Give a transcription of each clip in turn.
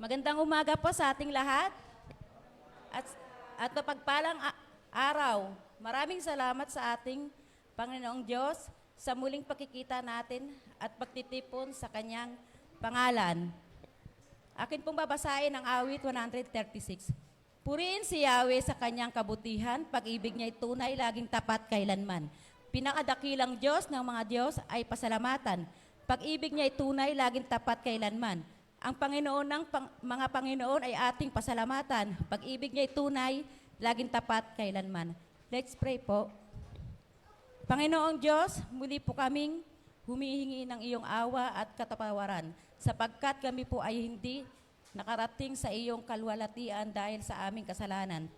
Magandang umaga po sa ating lahat at, at mapagpalang araw. Maraming salamat sa ating Panginoong Diyos sa muling pakikita natin at pagtitipon sa Kanyang pangalan. Akin pong babasahin ang awit 136. Purihin si Yahweh sa Kanyang kabutihan, pag-ibig niya'y tunay, laging tapat kailanman. Pinakadakilang Diyos ng mga Diyos ay pasalamatan. Pag-ibig niya'y tunay, laging tapat kailanman. Ang Panginoon ng mga Panginoon ay ating pasalamatan. Pag-ibig niya'y tunay, laging tapat kailanman. Let's pray po. Panginoong Diyos, muli po kaming humihingi ng iyong awa at katapawaran sapagkat kami po ay hindi nakarating sa iyong kalwalatian dahil sa aming kasalanan.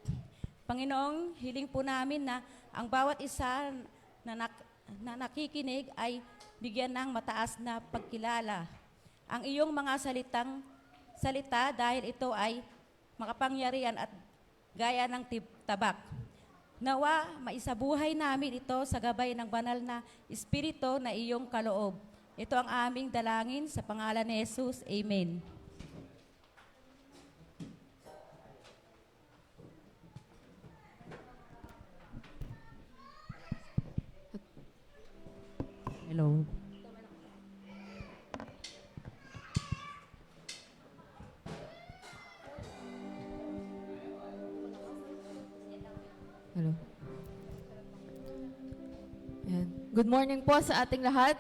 Panginoong, hiling po namin na ang bawat isa na nakikinig ay bigyan ng mataas na pagkilala. Ang iyong mga salita dahil ito ay makapangyarihan at gaya ng tabak. Nawa, maisabuhay namin ito sa gabay ng banal na Espiritu na iyong kaloob. Ito ang aming dalangin sa pangalan ni Jesus. Amen. Hello. Hello. Ayan. Good morning po sa ating lahat.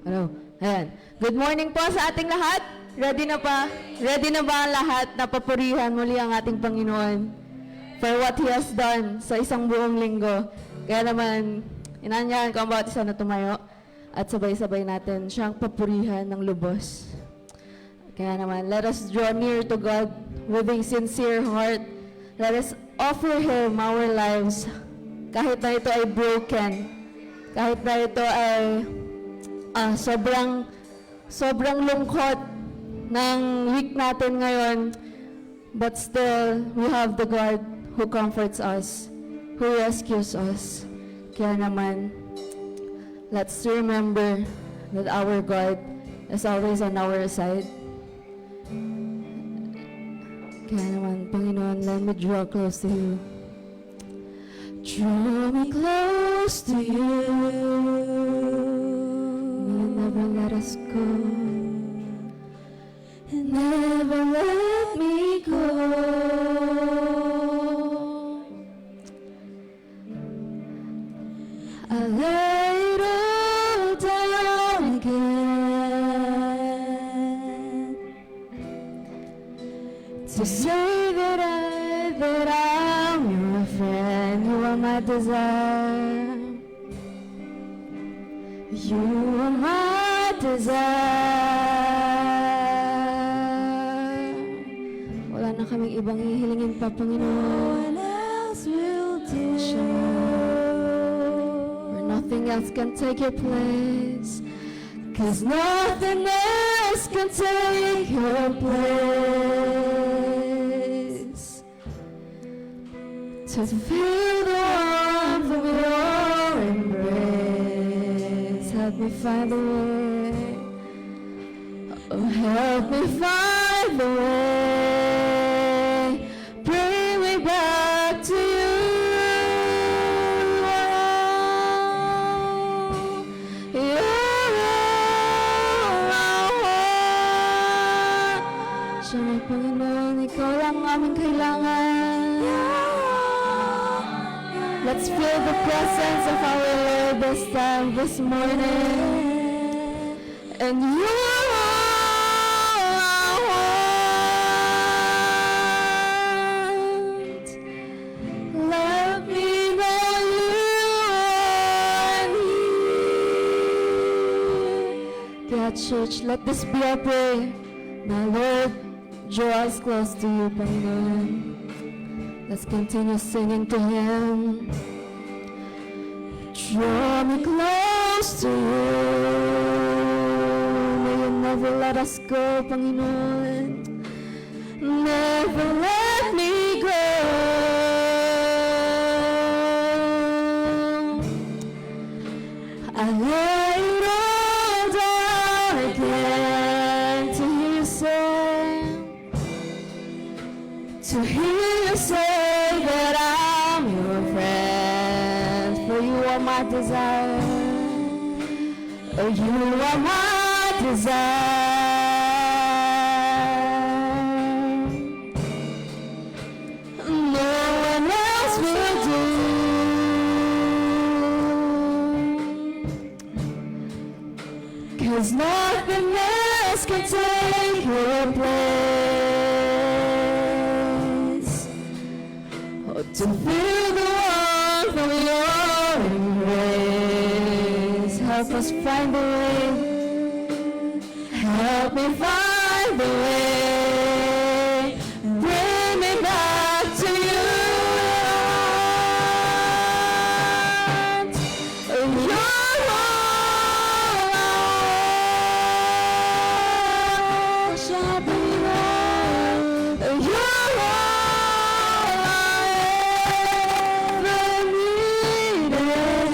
Hello. Ayan. Good morning po sa ating lahat. Ready na pa? Ready na ba ang lahat na papurihan muli ang ating Panginoon for what He has done sa isang buong linggo? Kaya naman, inanyahan ko ang bawat isa na tumayo at sabay-sabay natin siyang papurihan ng lubos. Kaya naman, let us draw near to God with a sincere heart. Let us offer Him our lives. Kahit na ito ay broken, kahit na ito ay sobrang lungkot ng week natin ngayon, but still, we have the God who comforts us, who rescues us. Kaya naman, let's remember that our God is always on our side. Kaya naman, Panginoon, let me draw close to you. Draw me close to you. May never let us go. And never let me go. I lay it all down again to say that I'm your friend. You are my desire. You are my desire. Wala na kaming ibang hihilingin pa, Panginoon. Where nothing else can take your place, 'cause nothing else can take your place. To feel the warmth of your embrace, help me find the way. Oh, help me find the way. Bring me back to you. Siya, Panginoon, ikaw lang aming kailangan. Let's feel the presence of our Lord this time, this morning. And you are all I want. Let me know you are near. God, church, let this be our prayer. My Lord, draw us close to you, Panginoon. Let's continue singing to Him. Draw me close to you. May you never let us go, Panginoon. Never let me go. I lay it all down again to you. hear you say that I'm your friend, for you are my desire. Oh, you are my desire. No one else will do. 'Cause nothing else can take your place. Oh, to feel the warmth of your embrace. Help us find the way. Help me find the way. Bring me back to you. You're all I want. Shall be mine. You're all I ever needed.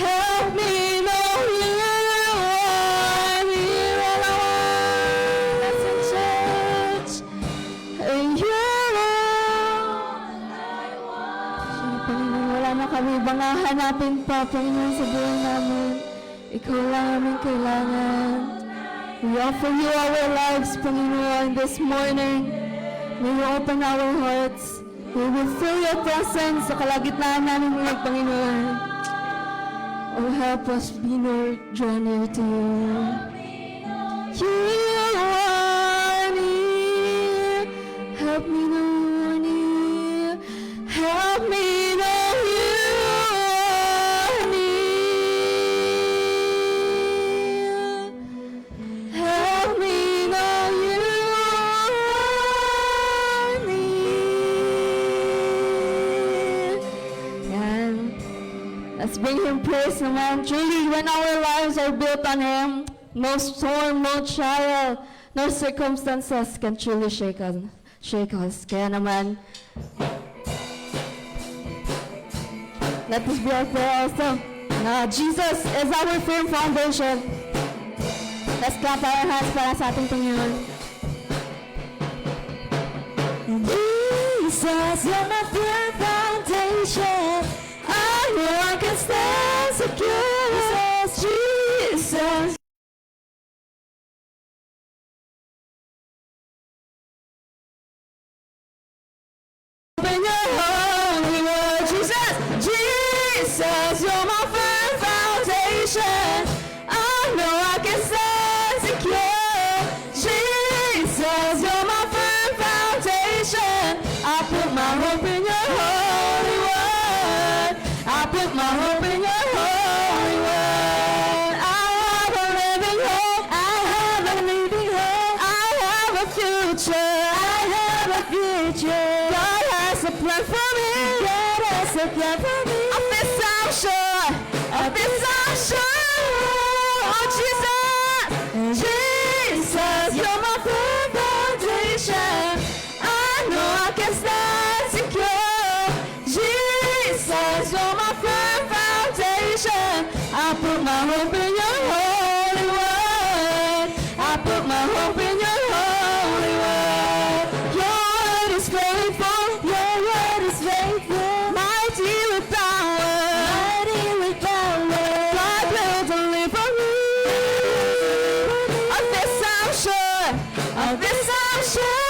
Help me know you are here and I want in church. And you're all I want. Panginoon, wala na kami bang hahanapin pa, Panginoon, sa buhay namin. Ikaw lang aming kailangan. We offer you our lives, Panginoon, this morning. May you open our hearts. We will feel your presence sa kalagitnaan namin ngayon, Panginoon. Oh, help us be draw near to you. You are near. Help me know you're near. Help me know you are near. Help me know you are near. And let's bring him praise naman. Truly, when our lives are built on him, no storm, no trial, no circumstances can truly shake us. Kaya naman, let this be our prayer also. Jesus is our firm foundation. Let's clap our hands para sa ating Panginoon. Jesus, you're my firm foundation. I know I can stand secure. Jesus. Open your holy word, Jesus. Jesus, you're my firm foundation. I know I can stand secure. Jesus, you're my firm foundation. I put my hope in your holy word. I put my hope in your holy word. I have a living hope. I have a living hope. I have a future. I have a future. God has a plan for me. God has a plan for me. Of this I'm sure. Of this I'm sure. Oh, Jesus. Jesus, you're my firm foundation. I know I can stand secure. Jesus, you're my firm foundation. I put my hope in your holy word. I put my hope in your holy word. Your word is faithful. Your word is faithful. Mighty with power. Mighty with power. God will deliver me. Of this I'm sure. Of this I'm sure.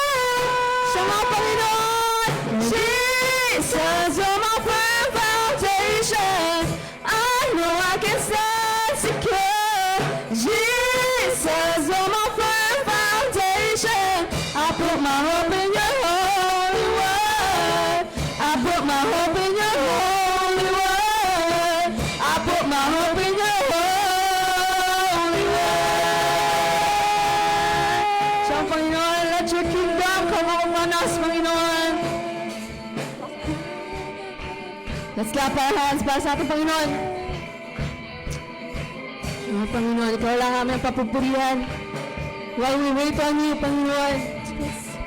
Sama Panginoon. Jesus, you're my firm foundation. I know I can stand secure. Jesus, you're my firm foundation. I put my hope in your holy word. I put my hope in your holy word. I put my hope in your holy word. So, Panginoon, let your kingdom come upon us, Panginoon. Let's clap our hands para sa ating Panginoon. Mga Panginoon, ikaw lang aming papupurihan. While we wait on you, Panginoon,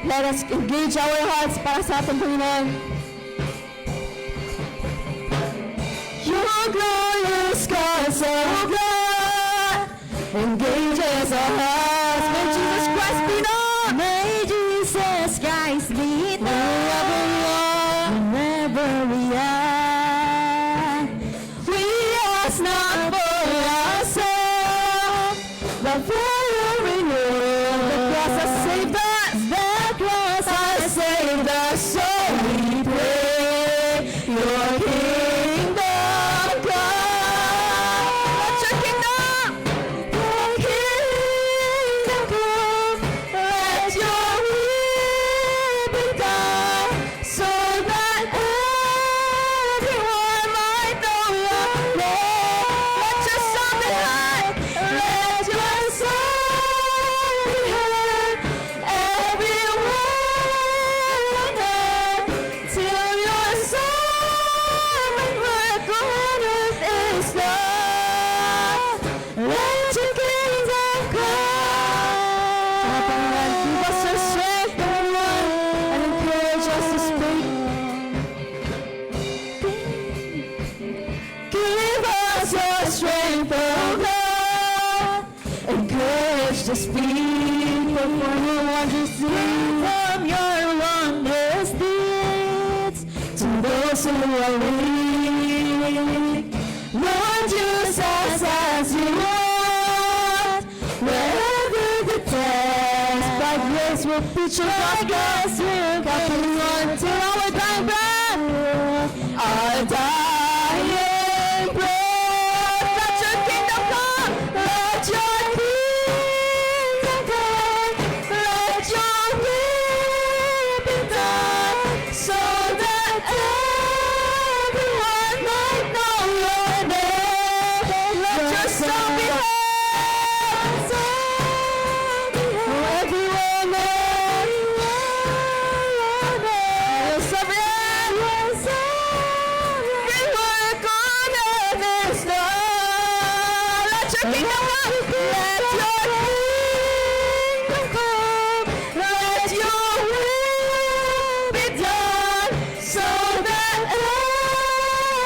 let us engage our hearts para sa ating Panginoon. Your glorious scars of blood engages our hearts. May Jesus Christ be known. May Jesus Christ be known. Wherever we are, we ask not for ourselves, but for your renewal. The cross has saved us. The cross has saved us. So we pray, your kingdom come. Let your kingdom come. Let your will be done, so that everyone might know your name. Let your song be heard. Let your song be heard. Everyone on earth, till your song and work on earth is done. Let your kingdom come. Give us your strength, Lord, and encourage us to speak. Give us your strength, oh God. Encourage to speak before your wondrous deeds. From your wondrous deeds to those who are weak. Lord, use us as you want. Wherever the test, by grace will preach your gospel. Coming on till our dying breath. Our dying breath. Let your kingdom come. Let your kingdom come. Let your will be done, so that everyone might know your name. Let your song be heard. Everyone there. Your sovereign. We work on earth is done. Let your kingdom come. Let your kingdom come. Let your will be done, so that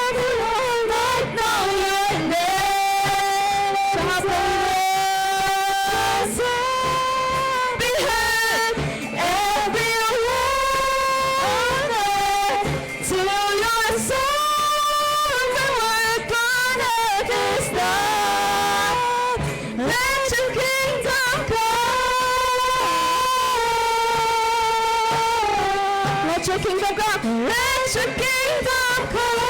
everyone might know your name. Be heard, everyone on earth, till your song and work on earth is done. Let your kingdom come. Let your kingdom come. Let your kingdom come.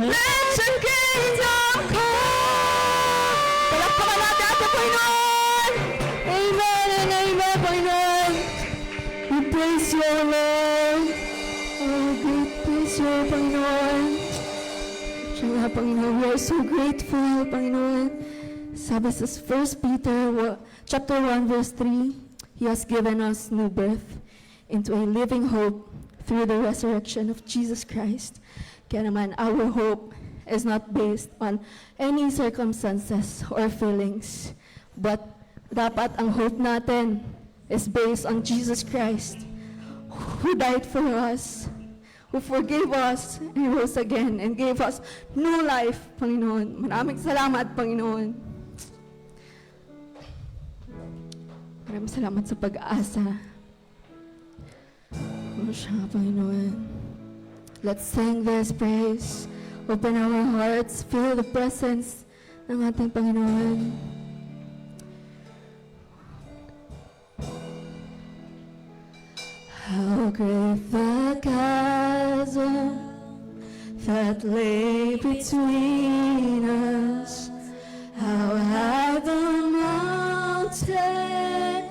Let your kingdom come. Palakpakan natin ating Panginoon. Amen and amen, Panginoon. We praise you, Lord. Oh, we praise you, Panginoon. Siya nga, Panginoon, we are so grateful, Panginoon. Sabi sa 1 Peter chapter 1, verse 3, He has given us new birth into a living hope through the resurrection of Jesus Christ. Kaya naman, our hope is not based on any circumstances or feelings, but dapat ang hope natin is based on Jesus Christ, who died for us, who forgave us and rose again and gave us new life, Panginoon. Maraming salamat, Panginoon. Maraming salamat sa pag-asa. O siya, Panginoon. Let's sing this praise. Open our hearts. Feel the presence ng ating Panginoon. How great the chasm that lay between us. How high the mountain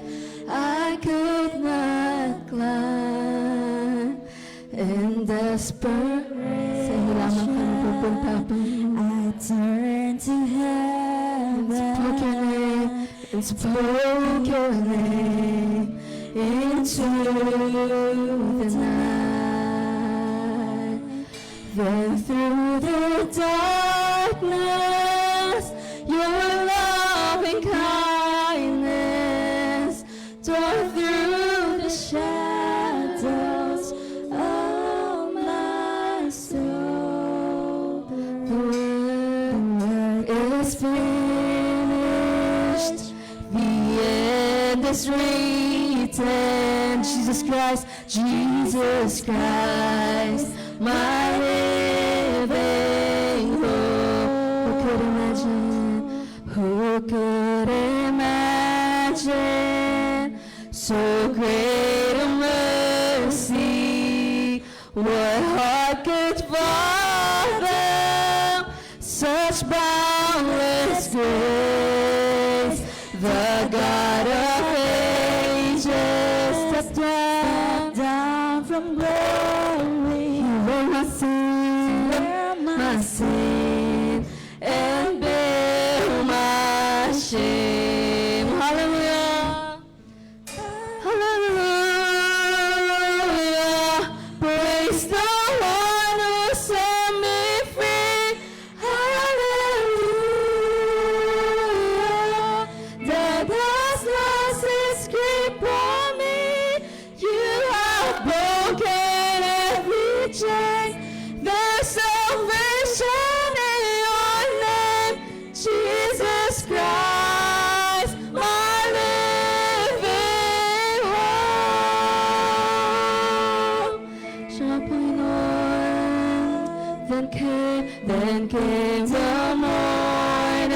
I could not climb. In desperation, sa'yo lamang kami pupunta, Panginoon. I turn to heaven, spoke your name into the night. Then through the darkness, your loving kindness tore through the shadows of is finished. The end is written. Jesus Christ, my living hope. Who could imagine so great a mercy? What heart could fathom such boundless grace? The God of ages stepped down from glory. He bore my sin, and bear my shame. Hallelujah. Hallelujah. Praise the one who set me free. Hallelujah. Death has lost its grip on me. You have broken every chain. There's salvation in your name, Jesus Christ, my living hope. Siya Panginoon. Then came the morning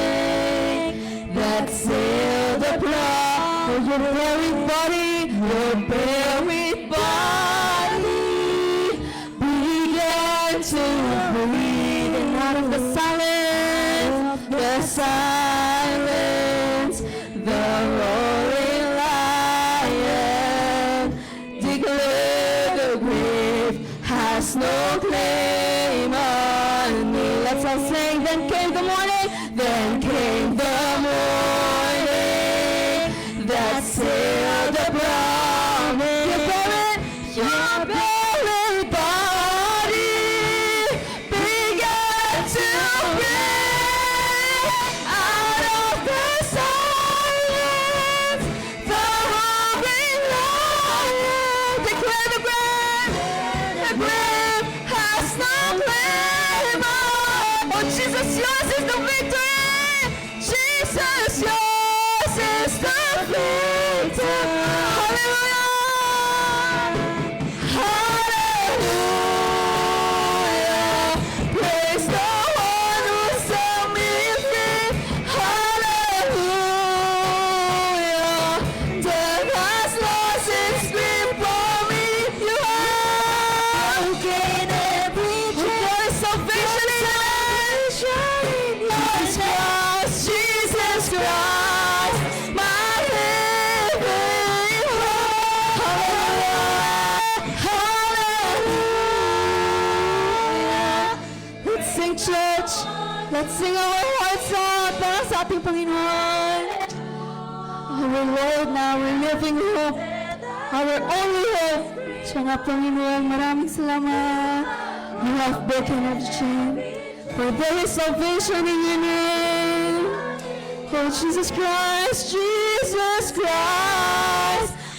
that sealed the blood of your buried body, began to breathe, and out of the silence, the roaring lion declared the grave has no claim on me. Let's all sing. Then came the morning that sealed the promise. Your buried body began to breathe. Out of the silence, the roaring lion declared the grave has no claim on. Oh Jesus, yours is the victory. Jesus, yours is the victory. Hallelujah. Hallelujah. Praise the one who set me free. Hallelujah. Death has lost its grip on me. You have gained every chain. There is salvation in Jesus Christ, my living hope. Hallelujah. Let's sing, church. Let's sing our hearts out para sa ating Panginoon. Our Lord na our living hope, our only hope. Siya nga, Panginoon, maraming salamat. You have broken every chain, for there is salvation in your name. Oh, Jesus Christ,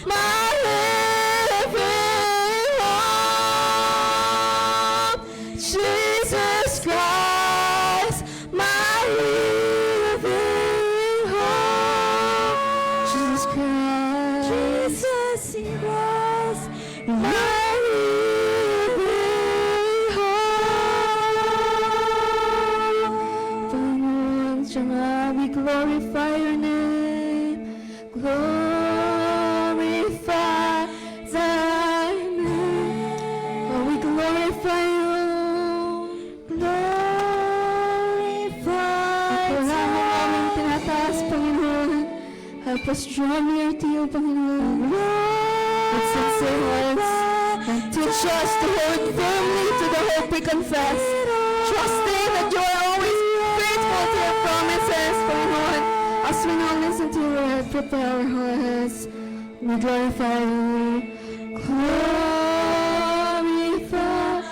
my living hope. Jesus Christ, my living hope. Jesus Christ, my living hope. Panginoon, siya nga, we glorify your name. Glorify thy name. Oh, we glorify you. Glorify thy name. Ang aming tinataas, Panginoon. Help us draw near to you, Panginoon. With sincere hearts. And teach us to hold firmly to the hope we confess. Trusting that you are always faithful to your promises, Panginoon. As we now listen to your word, prepare our hearts. We glorify you. Glorify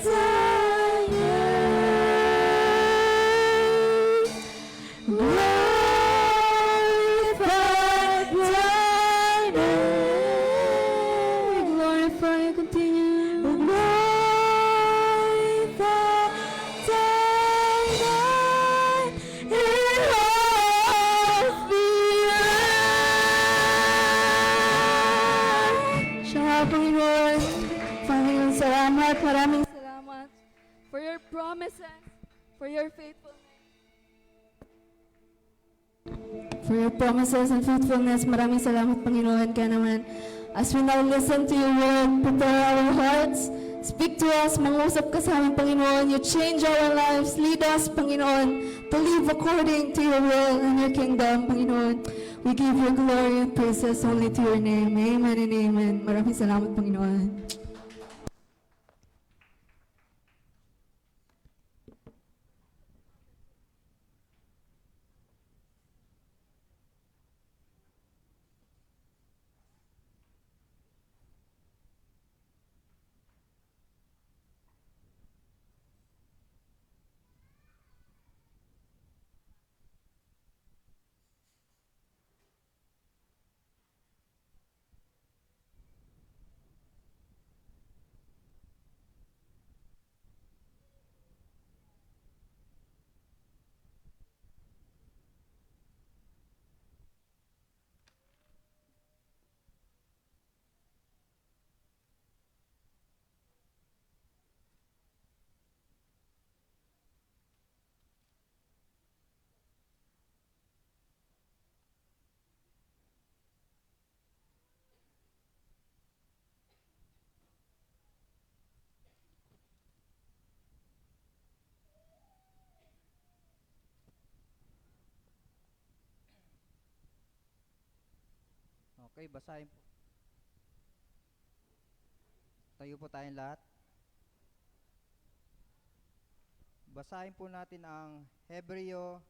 thy name. Glorify thy name. We glorify you, continue. Glorify thy name. In Lord, maraming salamat for your promises, for your faithfulness. For your promises and faithfulness, maraming salamat, Panginoon. Kaya naman, as we now listen to your word, prepare our hearts, speak to us, mangusap ka sa amin, Panginoon. You change our lives, lead us, Panginoon, to live according to your will and your kingdom, Panginoon. We give you glory and praises only to your name. Amen and amen. Maraming salamat, Panginoon. Okay, basahin po. Tayo po tayong lahat. Basahin po natin ang Hebreo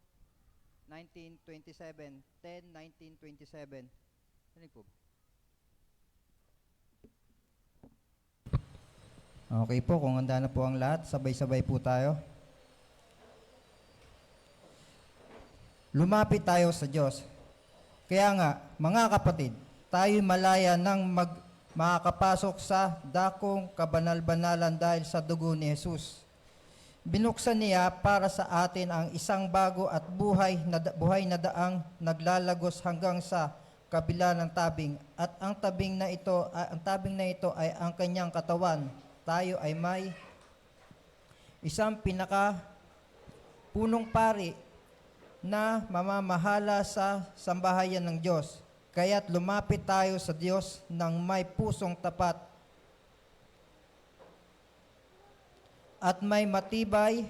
19:27, 10:19-27. Ano po? Okay po, kung handa na po ang lahat, sabay-sabay po tayo. Lumapit tayo sa Diyos. Kaya nga, mga kapatid, tayo'y malaya ng makakapasok sa dakong kabanal-banalan dahil sa dugo ni Jesus. Binuksan niya para sa atin ang isang bago at buhay na daang naglalagos hanggang sa kabila ng tabing. At ang tabing na ito ay ang kanyang katawan. Tayo ay may isang punong pari na mamamahala sa sambahayan ng Diyos. Kaya't lumapit tayo sa Diyos ng may pusong tapat at may matibay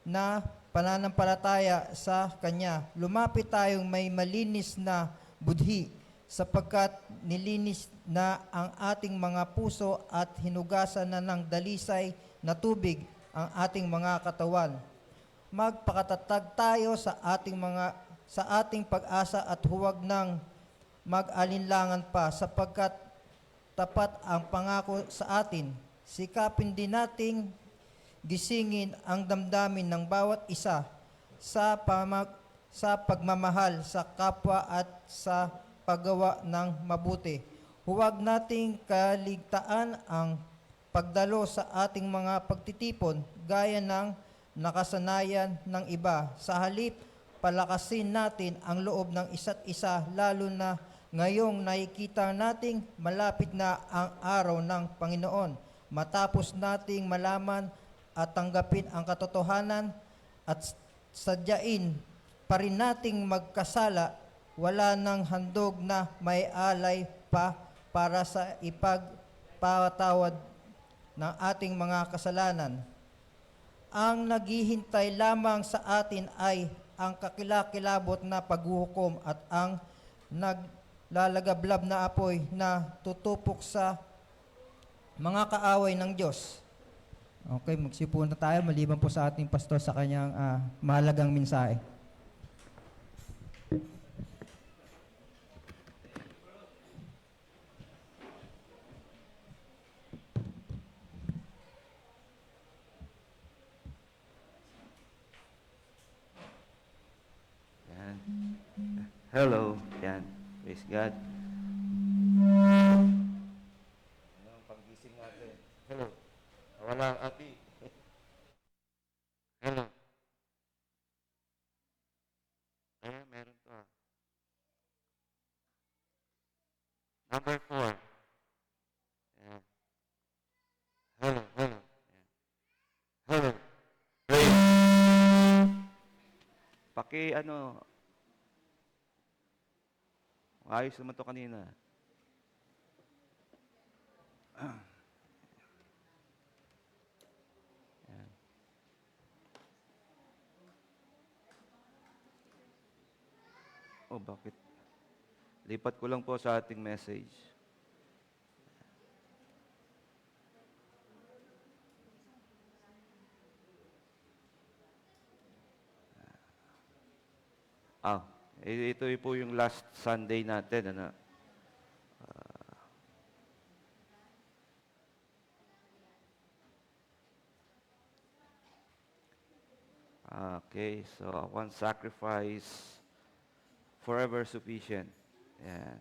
na pananampalataya sa Kanya. Lumapit tayong may malinis na budhi sapagkat nilinis na ang ating mga puso at hinugasan na ng dalisay na tubig ang ating mga katawan. Magpakatatag tayo sa ating pag-asa at huwag nang mag-alinlangan pa sapagkat tapat ang pangako sa atin. Sikapin din nating gisingin ang damdamin ng bawat isa sa pagmamahal sa kapwa at sa paggawa ng mabuti. Huwag nating kaligtaan ang pagdalo sa ating mga pagtitipon gaya ng nakasanayan ng iba. Sa halip, palakasin natin ang loob ng isa't isa, lalo na ngayong nakikita nating malapit na ang araw ng Panginoon. Matapos nating malaman at tanggapin ang katotohanan at sadyain pa rin nating magkasala, wala nang handog na may alay pa para sa ipagpatawad ng ating mga kasalanan. Ang naghihintay lamang sa atin ay ang kakilakilabot na paghuhukom at ang naglalagablab na apoy na tutupok sa mga kaaway ng Diyos. Okay, magsipo na tayo maliban po sa ating pastor sa kanyang mahalagang mensahe. Yan. Hello. Yan. Praise God. Ayan, pag-gising natin. Hello. Wala ang ati. Hello. Ayan, meron to. Number 4. Ayan. Hello, hello. ano, ayos naman to kanina. Yan. Oh, bakit? Lipat ko lang po sa ating message. Ah, ito po yung last Sunday natin, ano? Okay, so one sacrifice, forever sufficient. Yan.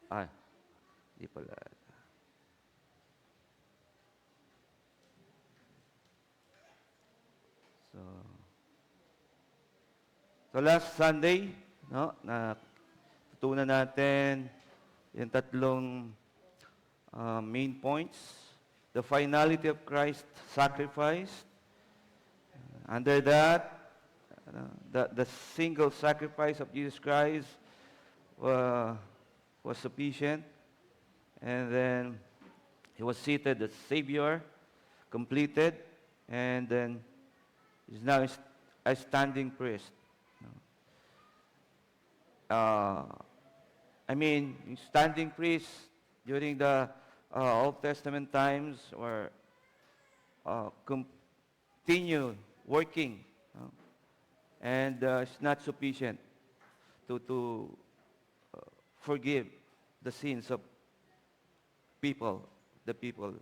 Ah, di pala. So, last Sunday, no, na tutunan natin yung tatlong main points. The finality of Christ's sacrifice. Under that, the single sacrifice of Jesus Christ was sufficient. And then he was seated as Savior, completed, and then he's now a standing priest. Yung standing priest during the Old Testament times were continue working, and it's not sufficient to forgive the sins of the people.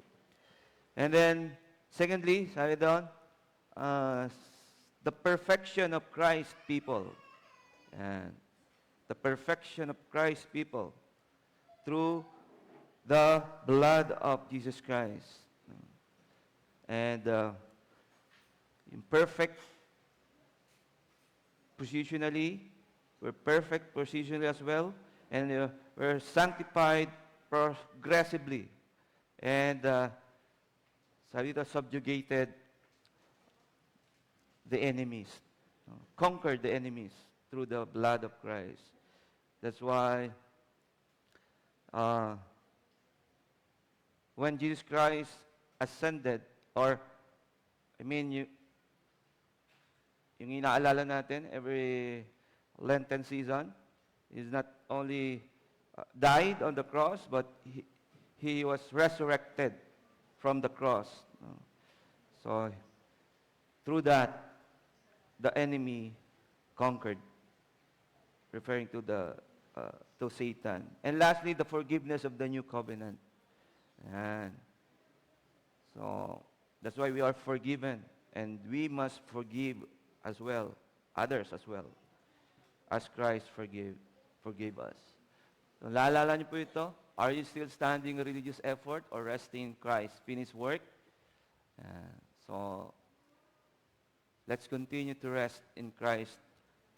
And then, secondly, sabi doon, the perfection of Christ people. And the perfection of Christ people through the blood of Jesus Christ. And imperfect positionally, we're perfect positionally as well, and we're sanctified progressively. And sabi dito, subjugated the enemies, conquered the enemies through the blood of Christ. That's why when Jesus Christ ascended, yung inaalala natin every Lenten season, is not only died on the cross, but he was resurrected from the cross. So, through that, the enemy conquered, referring to to Satan. And lastly, the forgiveness of the new covenant. And so, that's why we are forgiven, and we must forgive as well, others as well, as Christ forgave us. So, naalala niyo po ito? Are you still standing in religious effort or resting in Christ's finished work? So, let's continue to rest in Christ's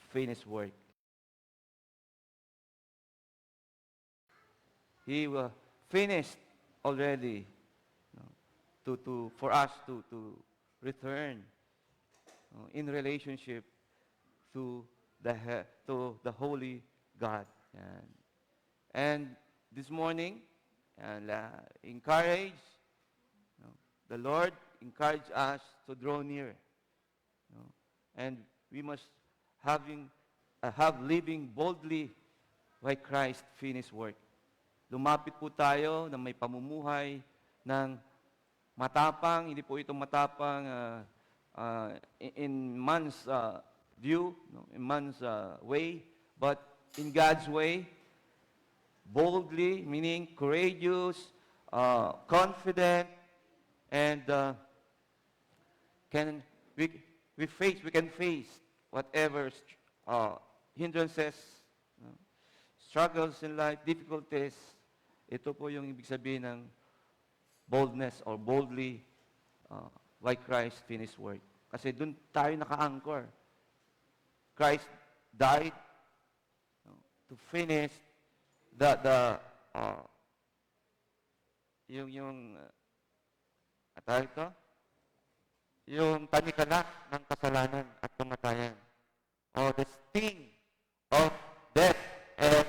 finished work. He finished already, for us to return in relationship to the Holy God. And this morning, encourage, the Lord encourage us to draw near. And we must have living boldly by Christ's finished work. Lumapit po tayo na may pamumuhay ng matapang, hindi po ito matapang in man's view, in man's way, but in God's way. Boldly, meaning courageous, confident, and we can face whatever hindrances, struggles in life, difficulties. Ito po yung ibig sabihin ng boldness or boldly by Christ's finished work. Kasi doon tayo naka-anchor. Christ died to finish At tawag ito, yung tanikala ng kasalanan at kamatayan. O the sting of death and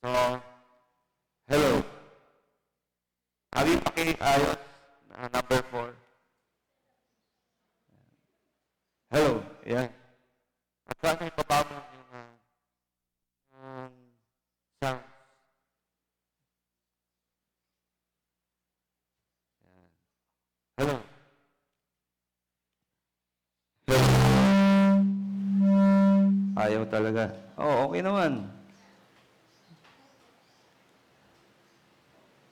so, hello. Sabi pakiayos na number 4. Hello. Yan. At sana ipabago yung sound. Yan. Hello. Hello. Ayaw talaga. Oh, okay naman.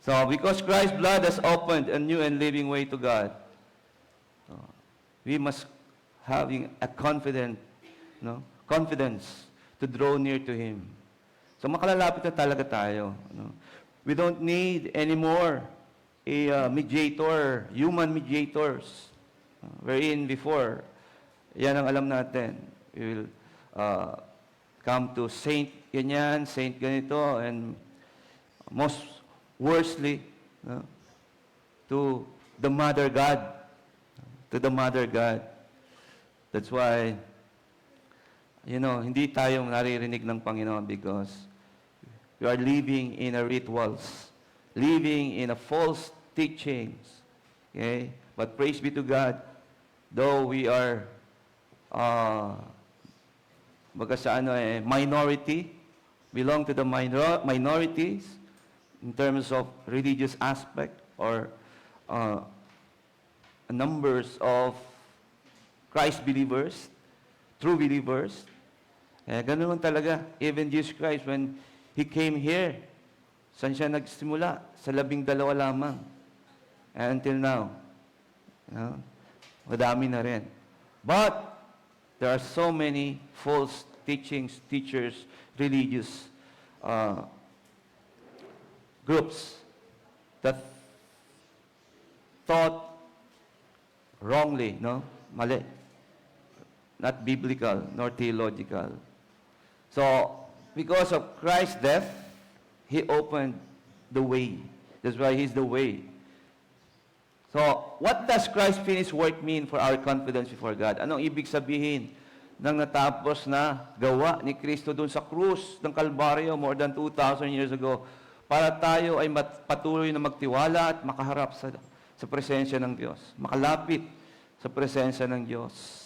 So, because Christ's blood has opened a new and living way to God, we must having a confidence to draw near to Him. So, makalalapit na talaga tayo. We don't need anymore a mediator, human mediators. Wherein before, yan ang alam natin. We will come to saint ganyan, saint ganito, and most worstly, to the Mother God. To the Mother God. That's why, hindi tayo naririnig ng Panginoon because we are living in a rituals, living in a false teachings. Okay? But praise be to God, though we are minority, belong to the minorities, in terms of religious aspect or numbers of Christ believers, true believers. Ganun lang talaga. Even Jesus Christ, when He came here, saan siya nagsimula? Sa 12 lamang. And until now, madami na rin. But, there are so many false teachings, teachers, religious groups that thought wrongly, mali. Not biblical, nor theological. So, because of Christ's death, He opened the way. That's why He's the way. So, what does Christ's finished work mean for our confidence before God? Anong ibig sabihin ng natapos na gawa ni Kristo doon sa krus ng Kalbaryo more than 2,000 years ago? Para tayo ay patuloy na magtiwala at makaharap sa presensya ng Diyos. Makalapit sa presensya ng Diyos.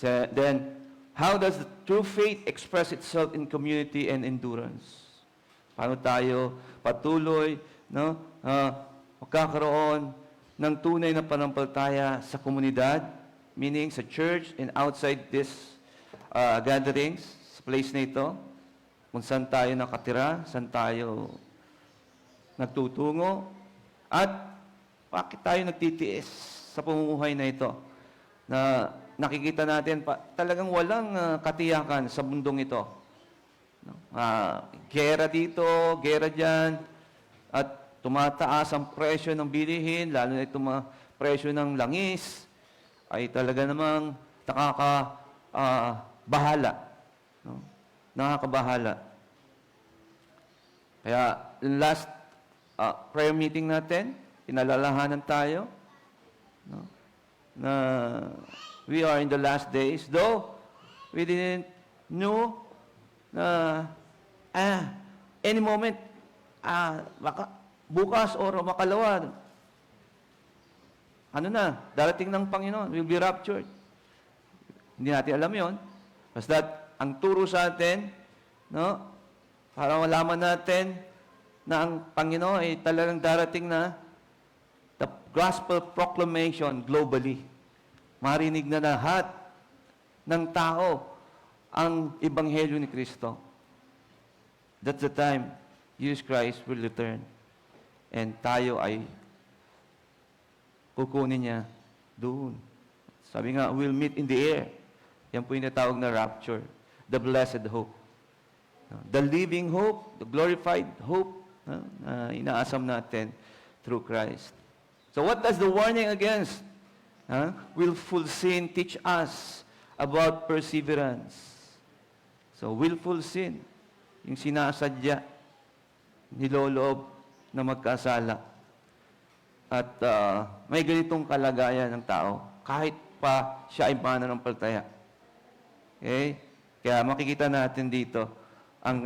So, then, how does the true faith express itself in community and endurance? Paano tayo patuloy, magkakaroon ng tunay na panampalataya sa komunidad, meaning sa church and outside this gatherings, sa place na ito, kung saan tayo nakatira, saan tayo nagtutungo, at bakit tayo nagtitiis sa pamumuhay na ito, na nakikita natin talagang walang katiyakan sa mundong ito. Gera dito, gera dyan, at tumataas ang presyo ng bilihin, lalo na itong mga presyo ng langis, ay talaga namang nakakabahala. Nakakabahala. Kaya, yung last prayer meeting natin, pinalalahanan tayo na we are in the last days, though we didn't know na any moment, baka bukas or makalawa, darating ng Panginoon, we'll be raptured. Hindi natin alam yon. Basta ang turo sa atin, para malaman natin na ang Panginoon ay talagang darating na the gospel proclamation globally. Marinig na lahat ng tao ang Ebanghelyo ni Kristo. That's the time Jesus Christ will return. And tayo ay kukunin niya doon. Sabi nga, we'll meet in the air. Yan po yung natawag na rapture. The blessed hope. The living hope, the glorified hope na inaasam natin through Christ. So what does the warning against Willful sin teach us about perseverance. So, willful sin, yung sinasadya, niloloob na magkasala. At may ganitong kalagayan ng tao, kahit pa siya ay mananampalataya. Okay? Kaya makikita natin dito ang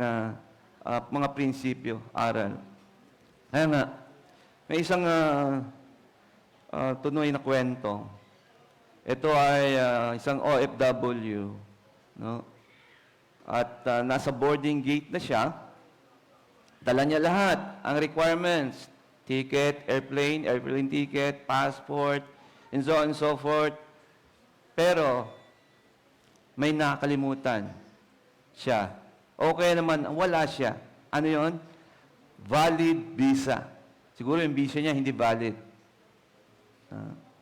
mga prinsipyo, aral. Kaya nga, may isang tunoy na kwento. Ito ay isang OFW, no? At nasa boarding gate na siya. Dala niya lahat, ang requirements, ticket, airplane ticket, passport, and so on and so forth. Pero, may nakalimutan siya. Okay naman, wala siya. Ano yon? Valid visa. Siguro yung visa niya hindi valid.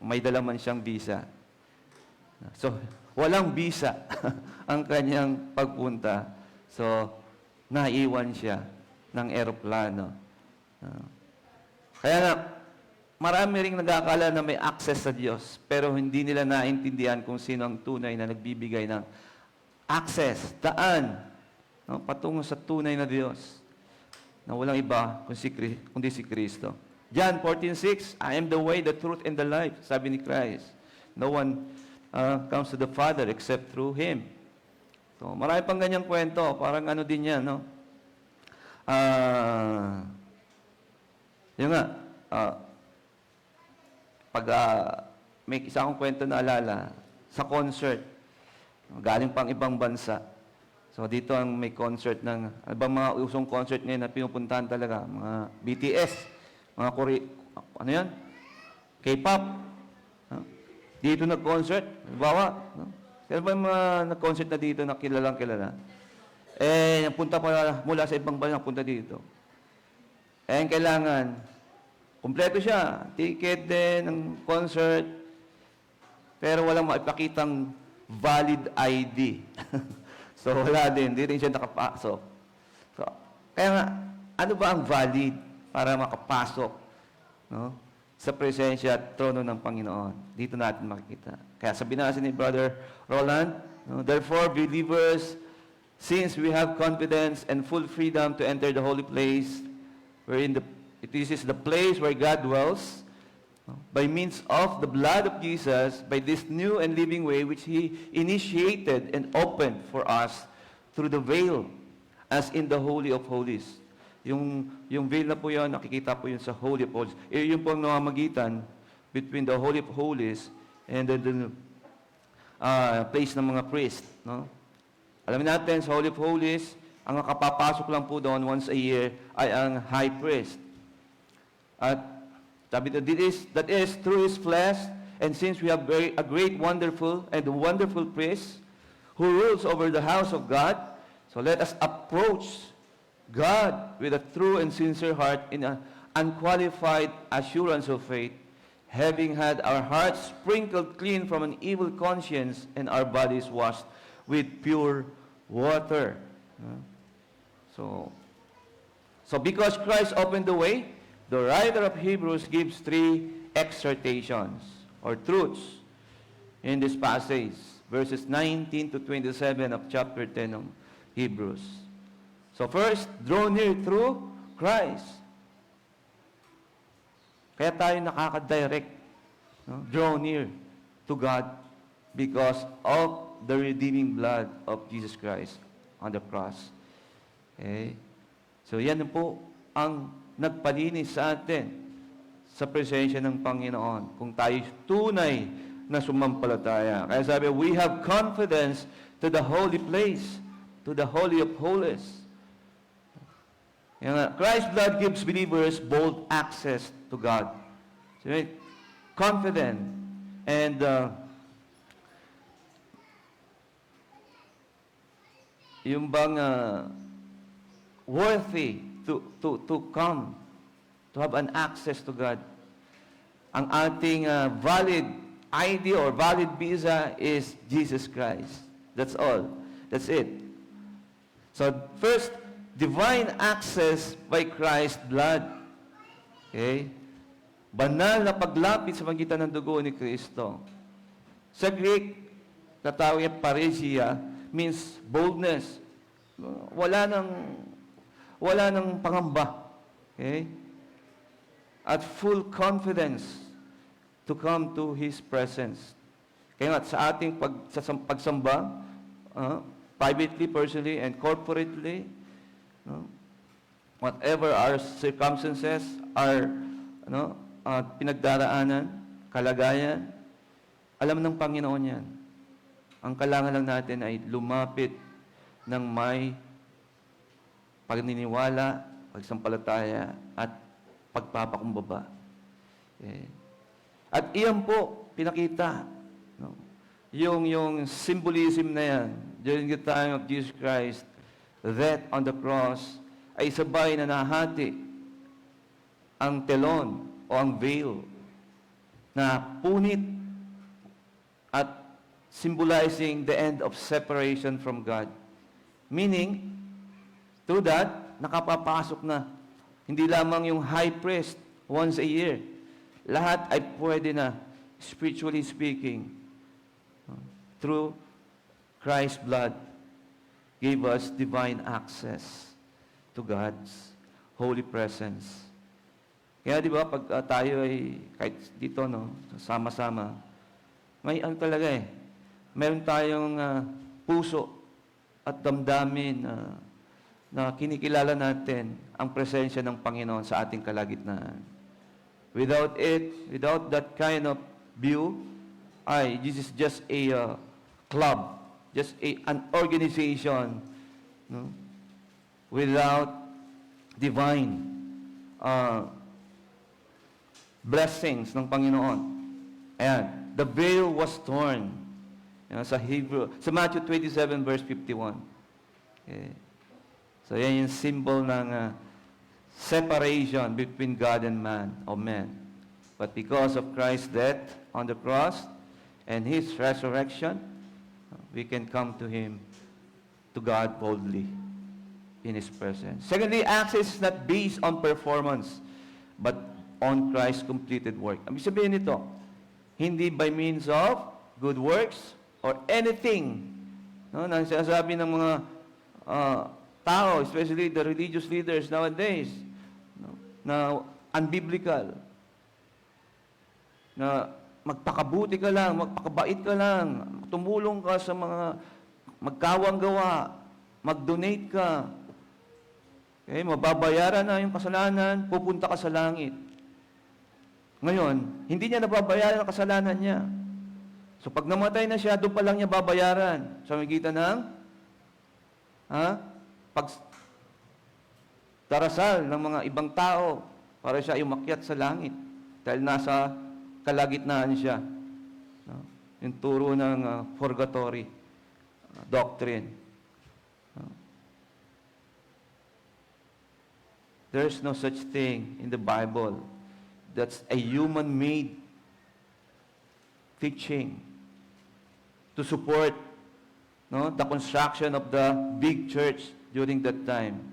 May dala man siyang visa. So, walang visa ang kanyang pagpunta. So, naiwan siya ng eroplano. Kaya nga, marami ring nag-aakala na may access sa Diyos, pero hindi nila naintindihan kung sino ang tunay na nagbibigay ng access, daan, no, patungo sa tunay na Diyos, na walang iba kundi si Kristo. John 14:6, I am the way, the truth, and the life, sabi ni Christ. No one comes to the Father except through Him. So, marami pang ganyang kwento, parang ano din yan, no? Yun nga, pag may isa akong kwento na alala, sa concert, galing pang ibang bansa. So dito ang may concert ng, ano bang mga usong concert ngayon na pinupuntahan talaga? Mga BTS, mga ano yan? K-pop. Dito nag-concert, bawa. Kaya ba yung mga nag-concert na dito na kilalang kilala? Napunta pa mula sa ibang bansa, napunta dito. Kailangan, kumpleto siya. Ticket din, ng concert. Pero walang maipakitang valid ID. So, wala din. Hindi rin siya nakapasok. So, kaya nga, ano ba ang valid para makapasok, no, sa presensya at trono ng Panginoon? Dito natin makikita. Kaya sabi natin ni Brother Roland, no, therefore, believers, since we have confidence and full freedom to enter the holy place, wherein this is the place where God dwells, by means of the blood of Jesus, by this new and living way which He initiated and opened for us through the veil, as in the Holy of Holies. Yung veil na po yun, nakikita po yun sa Holy of Holies. Yun po ang namamagitan between the Holy of Holies and the place ng mga priest. No? Alam natin, sa Holy of Holies, ang nakapapasok lang po doon once a year ay ang high priest. At sabi that is through His flesh, and since we have a great, wonderful priest who rules over the house of God, so let us approach God with a true and sincere heart in an unqualified assurance of faith, having had our hearts sprinkled clean from an evil conscience and our bodies washed with pure water. So because Christ opened the way, the writer of Hebrews gives 3 exhortations or truths in this passage, verses 19 to 27 of chapter 10 of Hebrews. So first, draw near through Christ. Kaya tayo nakaka-direct, no? Draw near to God because of the redeeming blood of Jesus Christ on the cross. Okay? So yan po ang nagpalinis sa atin sa presensya ng Panginoon kung tayo tunay na sumampalataya. Kaya sabi, we have confidence to the holy place, to the Holy of Holies. Christ's blood gives believers bold access to God. So, confident and yung bang worthy to come, to have an access to God. Ang ating valid ID or valid visa is Jesus Christ. That's all. That's it. So, first, divine access by Christ's blood. Okay? Banal na paglapit sa pagitan ng dugo ni Kristo. Sa Greek, natawag yung paresia, means boldness. Wala nang pangamba. Okay? At full confidence to come to His presence. Kaya nga, sa ating pagsamba, privately, personally, and corporately, whatever our circumstances, our pinagdaraanan, kalagayan, alam ng Panginoon yan. Ang kailangan lang natin ay lumapit ng may pagnininiwala, pagsampalataya, at pagpapakumbaba. Okay. At iyan po, pinakita. No? Yung symbolism na yan, during the time of Jesus Christ, that on the cross, ay sabay na nahati ang telon o ang veil na punit at symbolizing the end of separation from God. Meaning, through that, nakapapasok na. Hindi lamang yung high priest once a year. Lahat ay pwede na, spiritually speaking, through Christ's blood, gave us divine access to God's holy presence. Kaya di ba, pag tayo ay, kahit dito, sama-sama, may ano talaga meron tayong puso at damdamin na kinikilala natin ang presensya ng Panginoon sa ating kalagitnaan. Without it, without that kind of view, this is just a club, just an organization, without divine blessings ng Panginoon. Ayan, the veil was torn. Sa Hebrew, sa Matthew 27 verse 51. Okay. So yan yung symbol ng separation between God and man, or man. But because of Christ's death on the cross and His resurrection, we can come to Him, to God boldly in His presence. Secondly, access is not based on performance, but on Christ's completed work. Ang sabihin nito, hindi by means of good works or anything. Na sinasabi ng mga tao, especially the religious leaders nowadays, na unbiblical, na magpakabuti ka lang, magpakabait ka lang, tumulong ka sa mga magkawang gawa, mag-donate ka, okay, mababayaran na yung kasalanan, pupunta ka sa langit. Ngayon, hindi niya nababayaran ang kasalanan niya. So pag namatay na siya, doon pa lang niya babayaran. Sa magitan ng darasal ng mga ibang tao para siya umakyat sa langit. Dahil nasa kalagitnaan siya. Yung turo ng purgatory doctrine. There's no such thing in the Bible. That's a human-made teaching to support the construction of the big church during that time.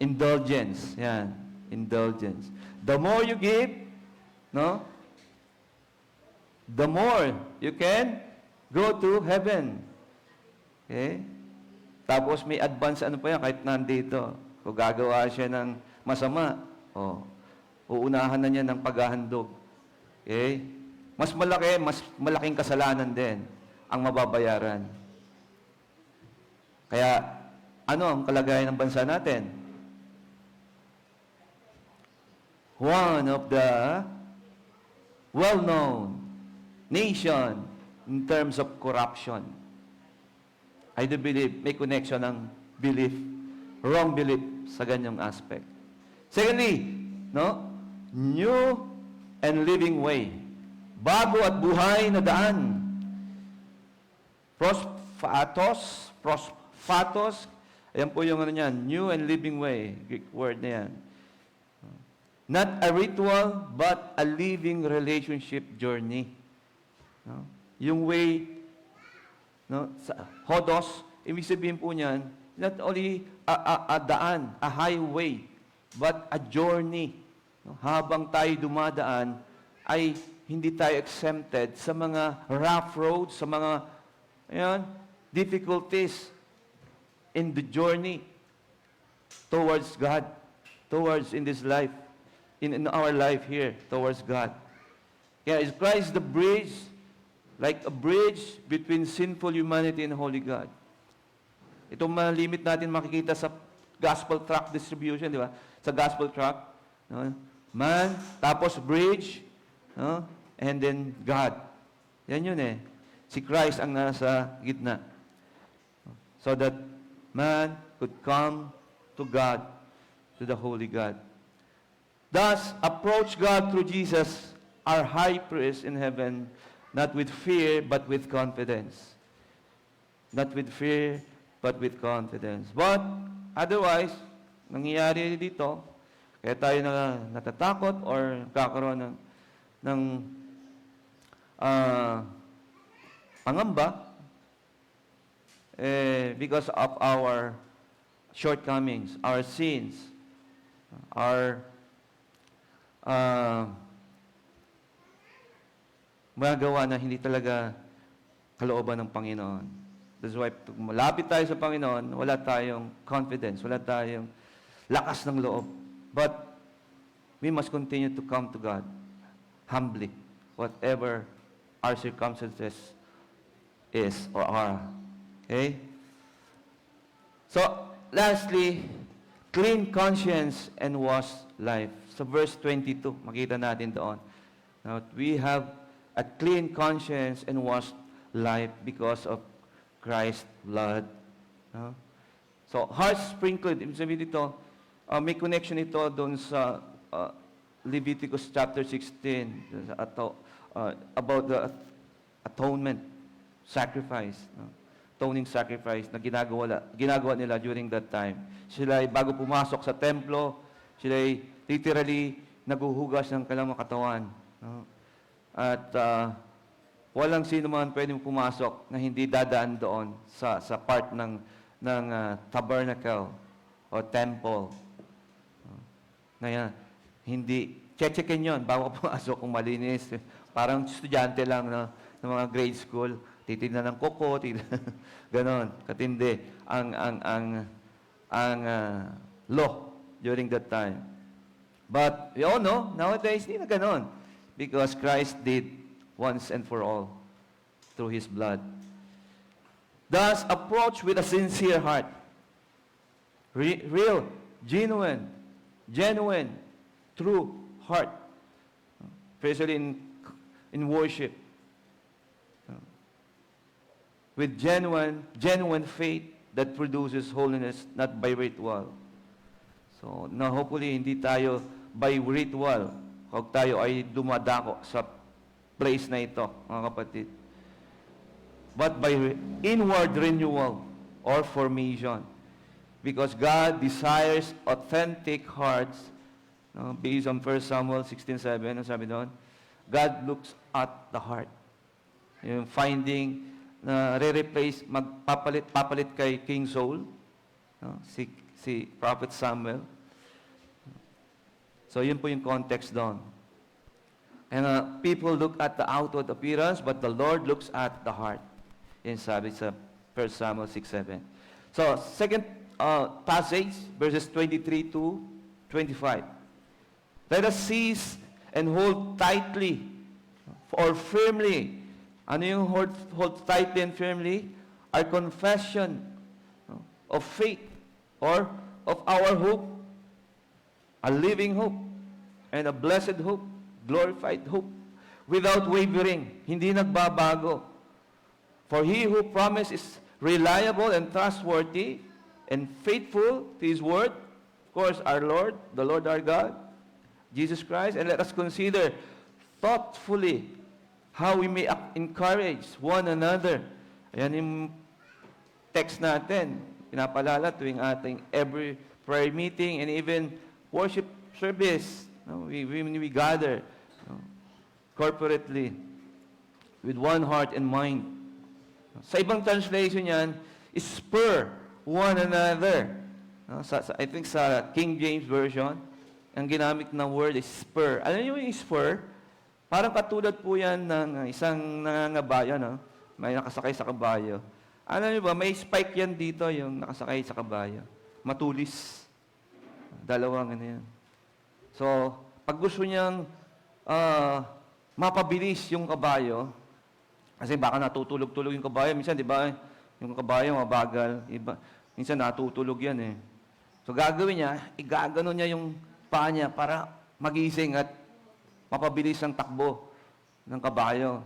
Indulgence. Yan. Indulgence. The more you give, the more you can go to heaven. Okay? Tapos may advance pa yan, kahit nandito. Kung gagawa siya ng masama, uunahan na niya ng paghahandog. Okay? Mas malaking kasalanan din ang mababayaran. Kaya, ano ang kalagayan ng bansa natin? One of the well-known nation in terms of corruption. I do believe may connection ng belief, wrong belief sa ganyang aspect. Secondly, new and living way. Bago at buhay na daan. Prospatos, ayan po yung new and living way, Greek word na yan. Not a ritual, but a living relationship journey. Yung way, hodos, ibig sabihin po niyan, not only a daan, a highway, but a journey. habang tayo dumadaan, ay hindi tayo exempted sa mga rough roads, sa mga ayan, difficulties in the journey towards God, towards in this life, in our life here, towards God. Kaya is Christ the bridge, like a bridge between sinful humanity and holy God. Itong mga limit natin makikita sa gospel tract distribution, di ba? Sa gospel tract, no? Man, tapos bridge, no? And then God. Yan yun eh. Si Christ ang nasa gitna. So that man could come to God, to the holy God. Thus, approach God through Jesus, our high priest in heaven, not with fear, but with confidence. Not with fear, but with confidence. But, otherwise, nangyayari dito, kaya tayo natatakot or kakaroon ng pangamba, because of our shortcomings, our sins, our magagawa na hindi talaga kalooban ng Panginoon. That's why, pag malapit tayo sa Panginoon, wala tayong confidence, wala tayong lakas ng loob. But, we must continue to come to God humbly, whatever our circumstances is or are. Okay? So, lastly, clean conscience and washed life. Sa verse 22, makita natin doon. Now, we have a clean conscience and washed life because of Christ's blood. No? So, heart sprinkled. Ibig sabihin dito, may connection ito doon sa Leviticus chapter 16 about the atonement, sacrifice. No? Atoning sacrifice na ginagawa nila during that time. Sila ay bago pumasok sa templo, sila ay literally naguhugas ng kanilang katawan. No? At walang sino man pwedeng pumasok na hindi dadaan doon sa part ng tabernacle o temple. Ngayon, hindi, check-checkin yun bago ka pumasok kung malinis. Parang estudyante lang ng mga grade school, titignan ng koko, ganon, katindi ang law during that time. But we all know, nowadays, hindi na ganon. Because Christ did once and for all through His blood. Thus, approach with a sincere heart. Real, genuine, true heart. Especially in worship. With genuine faith that produces holiness, not by ritual. So, now hopefully, hindi tayo by ritual, huwag tayo ay dumadako sa place na ito, mga kapatid. But by inward renewal or formation. Because God desires authentic hearts. No, based on 1 Samuel 16:7, ang sabi doon, God looks at the heart. Yung finding na re-replace, papalit kay King Saul, no, si Prophet Samuel. So, yun po yung context doon. And people look at the outward appearance, but the Lord looks at the heart. Yan sabi sa 1 Samuel 6:7. So, second passage, verses 23 to 25. Let us seize and hold tightly or firmly. Ano yung hold tightly and firmly? Our confession of faith or of our hope. A living hope and a blessed hope, glorified hope, without wavering, hindi nagbabago. For He who promised is reliable and trustworthy and faithful to His word. Of course, our Lord, the Lord our God, Jesus Christ. And let us consider thoughtfully how we may encourage one another. Ayan yung text natin, pinapalala tuwing ating every prayer meeting and even worship service. No? We gather corporately with one heart and mind. Sa ibang translation yan, spur one another. No? I think sa King James Version, ang ginamit na word is spur. Alam niyo yung spur? Parang katulad po yan ng isang nangangabayo, no? May nakasakay sa kabayo. Alam niyo ba, may spike yan dito, yung nakasakay sa kabayo. Matulis. Dalawang ano yan. So, pag gusto niyang mapabilis yung kabayo, kasi baka natutulog-tulog yung kabayo. Minsan, di ba, yung kabayo mabagal. Minsan natutulog yan eh. So, gagawin niya, igagano niya yung paa niya para magising at mapabilis ang takbo ng kabayo.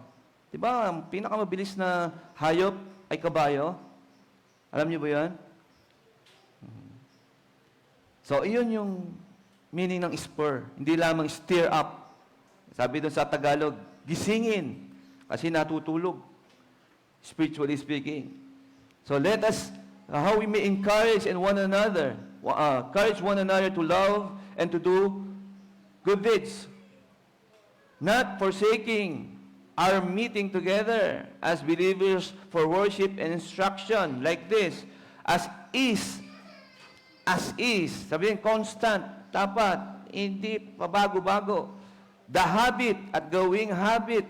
Di ba, ang pinakamabilis na hayop ay kabayo? Alam niyo ba yan? So, iyon yung meaning ng spur. Hindi lamang stir up. Sabi doon sa Tagalog, gisingin. Kasi natutulog. Spiritually speaking. So, let us, how we may encourage one another to love and to do good deeds. Not forsaking our meeting together as believers for worship and instruction like this, as is, sabihin, constant, dapat, hindi pabago-bago. The habit at gawing habit.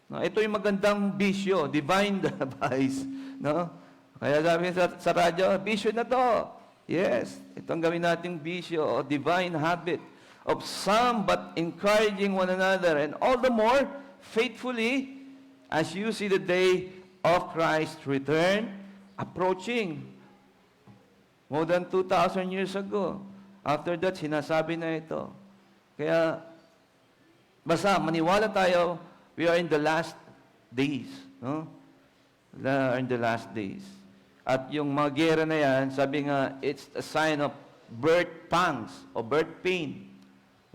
No, ito yung magandang bisyo, divine vice. No? Kaya sabi sa radyo, bisyo na to. Yes, itong gawin nating bisyo o divine habit of some but encouraging one another, and all the more faithfully as you see the day of Christ's return approaching. More than 2,000 years ago. After that, sinasabi na ito. Kaya, basta maniwala tayo, we are in the last days. No? We are in the last days. At yung mga gera na yan, sabi nga, it's a sign of birth pangs o birth pain.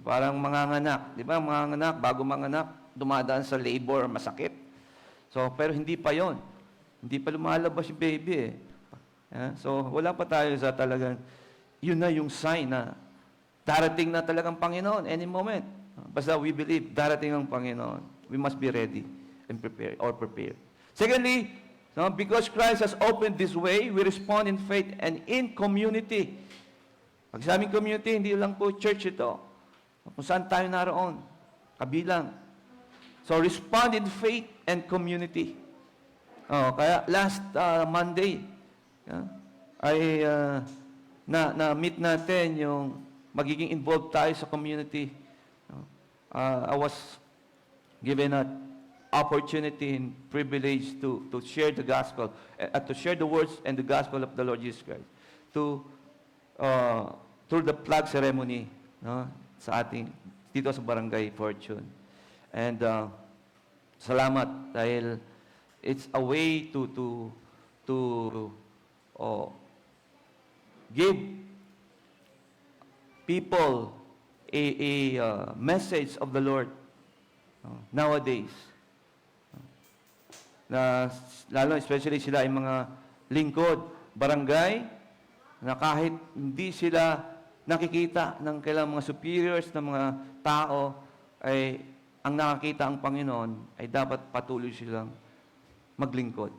Parang manganganak. Di ba, manganganak, bago manganak, dumadaan sa labor, masakit. So, pero hindi pa yon. Hindi pa lumalabas yung baby eh. So, wala pa tayo sa talagang, yun na yung sign na darating na talagang Panginoon any moment. Basta we believe, darating ang Panginoon. We must be ready and prepared. Secondly, because Christ has opened this way, we respond in faith and in community. Pag sa aming community, hindi lang po church ito. Kung saan tayo naroon, kabilang. So, respond in faith and community. Kaya last Monday, ay na-meet natin yung magiging involved tayo sa community. I was given an opportunity and privilege to share the gospel, to share the words and the gospel of the Lord Jesus Christ through the flag ceremony sa ating dito sa Barangay Fortune. And salamat dahil it's a way to give people a message of the Lord nowadays. Lalo especially sila ay mga lingkod, barangay, na kahit hindi sila nakikita ng kailang mga superiors, ng mga tao, ay ang nakakita ang Panginoon, ay dapat patuloy silang maglingkod.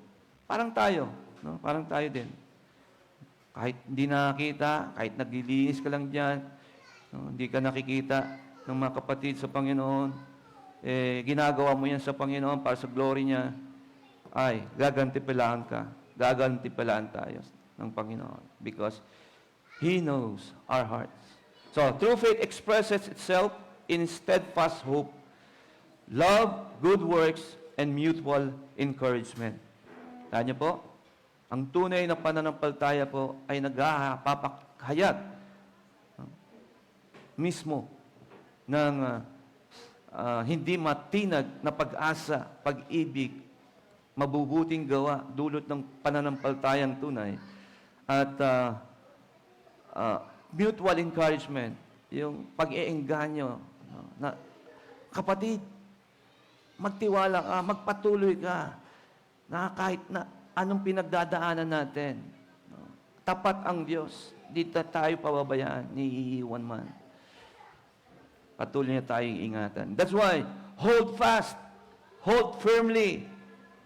Parang tayo, no? Parang tayo din. Kahit hindi nakakita, kahit naglilinis ka lang dyan, no? Hindi ka nakikita ng mga kapatid sa Panginoon, ginagawa mo yan sa Panginoon para sa glory niya, ay gagantipilaan ka. Gagantipilaan tayo ng Panginoon because He knows our hearts. So, true faith expresses itself in steadfast hope, love, good works, and mutual encouragement. Tanya po, ang tunay na pananampalataya po ay nagpapahayag mismo ng hindi matinag na pag-asa, pag-ibig, mabubuting gawa, dulot ng pananampalatayang tunay, at mutual encouragement, yung pag-iengganyo, na kapatid, magtiwala ka, magpatuloy ka, na kahit na anong pinagdadaanan natin, tapat ang Diyos, di tayo pababayaan, ni iiwan man. Patuloy na tayong ingatan. That's why, hold fast, hold firmly,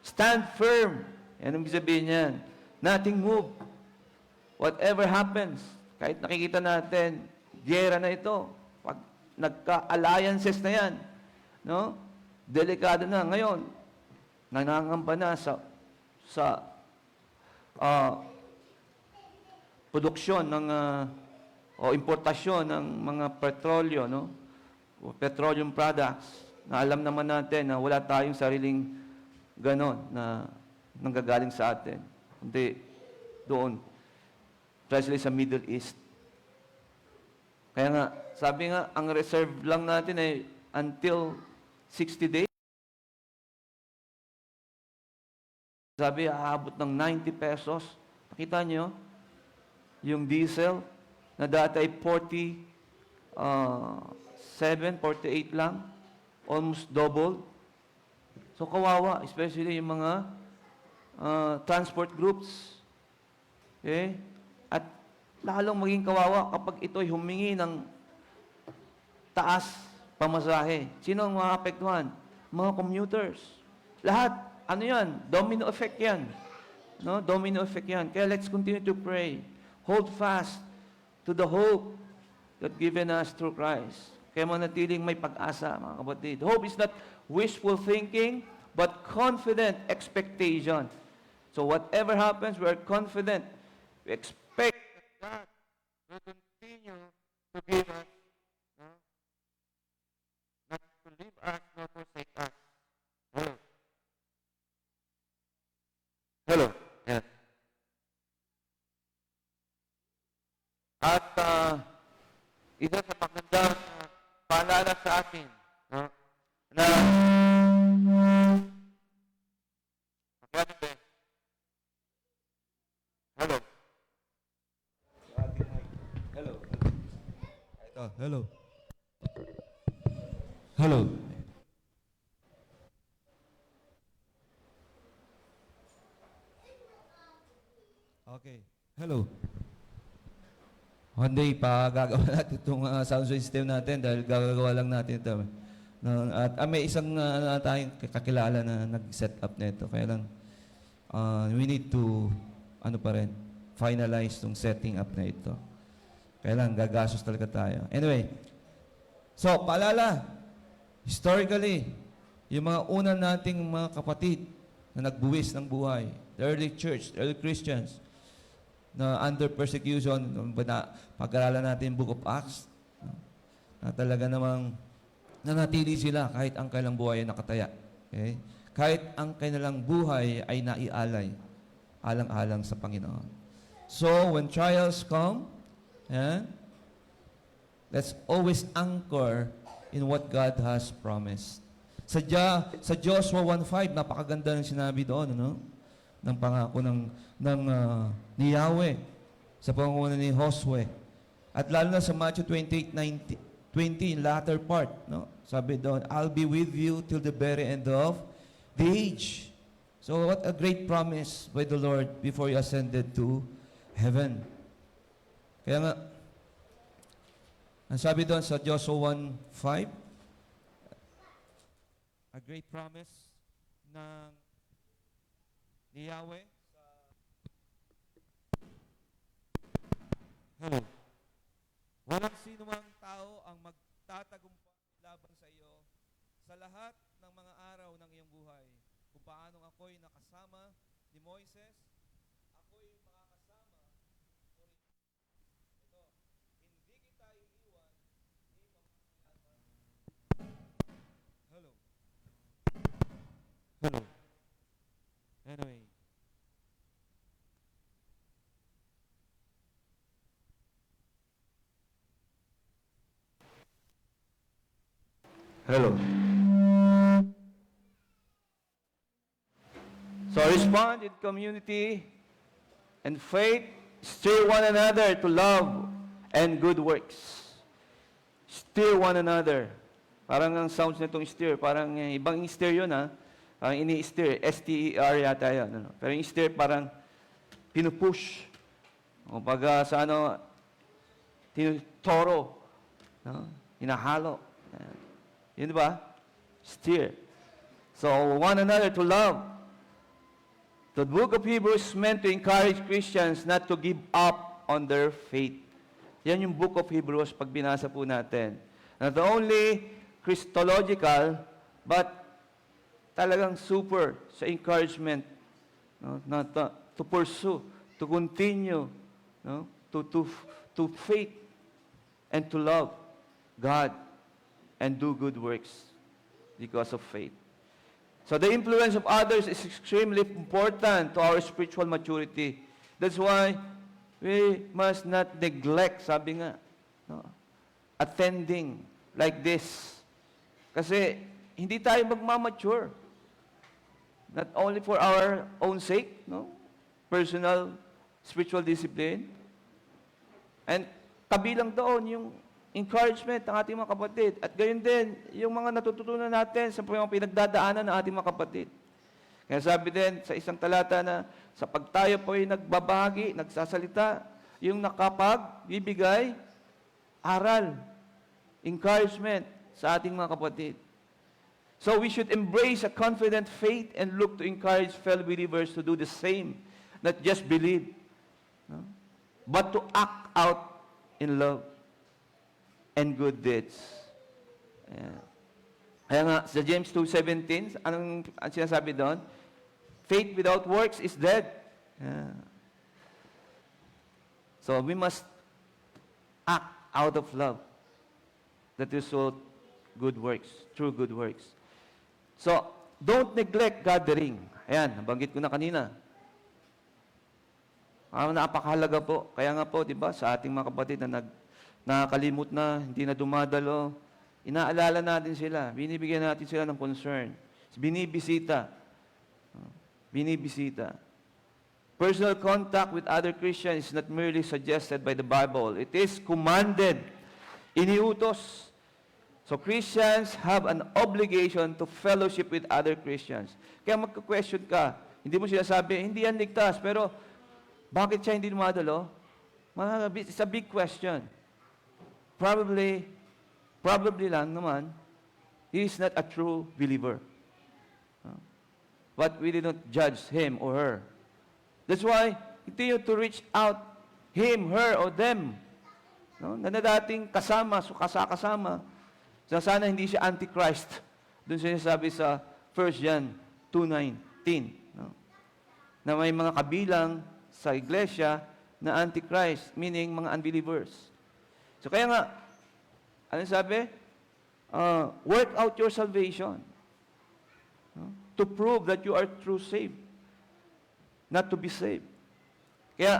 stand firm. Yan ang sabihin niyan. Nothing move. Whatever happens, kahit nakikita natin, giyera na ito. Pag nagka-alliances na yan, no? Delikado na ngayon. Nanangamba na sa produksyon ng o importasyon ng mga petrolyo, no? O petroleum products, na alam naman natin na wala tayong sariling ganon na nanggagaling sa atin. Hindi doon, especially sa Middle East. Kaya nga, sabi nga, ang reserve lang natin ay until 60 days. Sabi, aabot ng 90 pesos. Nakita nyo? Yung diesel, na dati ay 47, 48 lang. Almost doubled. So, kawawa, especially yung mga transport groups. Okay? At lalong maging kawawa kapag ito'y humingi ng taas pamasahe. Sino ang maapektuhan? Mga commuters. Lahat. Ano yan? Domino effect yan. No? Domino effect yan. Kaya let's continue to pray. Hold fast to the hope that given us through Christ. Kaya manatiling may pag-asa, mga kapatid. Hope is not wishful thinking, but confident expectation. So whatever happens, we are confident. We expect that God will continue to give us, no? Not to leave us, nor forsake us. Hello. Hello. Yes. At isa sa magandang paalala sa atin, no? Na hello. Hello. Ito, hello. Hello. Okay. Hello. One day, gagawa natin itong sound system natin dahil gagawa lang natin ito. At may isang tayong kakilala na nag-set up nito. Kaya lang, we need to, finalize itong setting up na ito. Kaya lang, gagastos talaga tayo. Anyway, so, paalala, historically, yung mga una nating mga kapatid na nagbuwis ng buhay, the early church, the early Christians, na under persecution, pag-aralan natin yung Book of Acts, na talaga namang nanatili sila kahit ang kanilang buhay ay nakataya. Okay? Kahit ang kanilang buhay ay naialay, alang-alang sa Panginoon. So, when trials come, let's always anchor in what God has promised. Sa Joshua 1:5, napakaganda ng sinabi doon, ano? Ng pangako ni Yahweh sa pangunguna ni Josue. At lalo na sa Matthew 28:20, in latter part, no? Sabi doon, I'll be with you till the very end of the age. So what a great promise by the Lord before He ascended to heaven. Kaya nga, ang sabi doon sa Joshua 1:5, a great promise ni Yahweh sa hello. Walang sino mang tao ang magtatagumpay laban sa iyo sa lahat ng mga araw ng iyong buhay. Kung paanong ako'y nakasama ni Moises, ako'y makakasama mo rin. Ito, hindi kita iiwan ni hello. Hello. Anyway. Hello. So respond in community and faith, stir one another to love and good works. Stir one another. Parang ang sounds nitong stir, parang ibang stir yun ha. Parang ini-stir, S-T-E-R yata yun. Ano? Pero yung stir parang pinupush. O pag sa tinutoro. No? Hinahalo. Yun ba? Steer. So, one another to love. The book of Hebrews is meant to encourage Christians not to give up on their faith. Yan yung book of Hebrews pag binasa po natin. Not only Christological, but talagang super sa encouragement, no? To pursue, to continue, no? To faith and to love God and do good works because of faith. So the influence of others is extremely important to our spiritual maturity. That's why we must not neglect, sabi nga, no? Attending like this. Kasi hindi tayo magmamature. Not only for our own sake, no? Personal, spiritual discipline. And kabilang doon yung encouragement ng ating mga kapatid. At gayon din, yung mga natututunan natin sa mga pinagdadaanan ng ating mga kapatid. Kaya sabi din sa isang talata na sa pagtayo po ay nagbabahagi, nagsasalita, yung nakapagbibigay, aral, encouragement sa ating mga kapatid. So we should embrace a confident faith and look to encourage fellow believers to do the same. Not just believe, no? But to act out in love and good deeds. Ayan. Kaya nga, sa James 2:17, anong sinasabi doon? Faith without works is dead. Yeah. So we must act out of love that result good works, true good works. So, don't neglect gathering. Ayan, nabanggit ko na kanina. Napakahalaga po. Kaya nga po, di ba, sa ating mga kapatid na nakakalimot na, hindi na dumadalo, inaalala natin sila. Binibigyan natin sila ng concern. Binibisita. Binibisita. Personal contact with other Christians is not merely suggested by the Bible. It is commanded. Iniutos. So Christians have an obligation to fellowship with other Christians. Kaya magka-question ka, hindi mo sila sabi, hindi yan ligtas, pero bakit siya hindi dumadalo? It's a big question. Probably lang naman, he is not a true believer. But we did not judge him or her. That's why, continue to reach out him, her, or them. No? Na dating kasama, kasama. So sana hindi siya antichrist. Doon siya sabi sa 1 John 2:19. No? Na may mga kabilang sa iglesia na antichrist, meaning mga unbelievers. So kaya nga, ano sabi? Work out your salvation. No? To prove that you are true saved. Not to be saved. Kaya,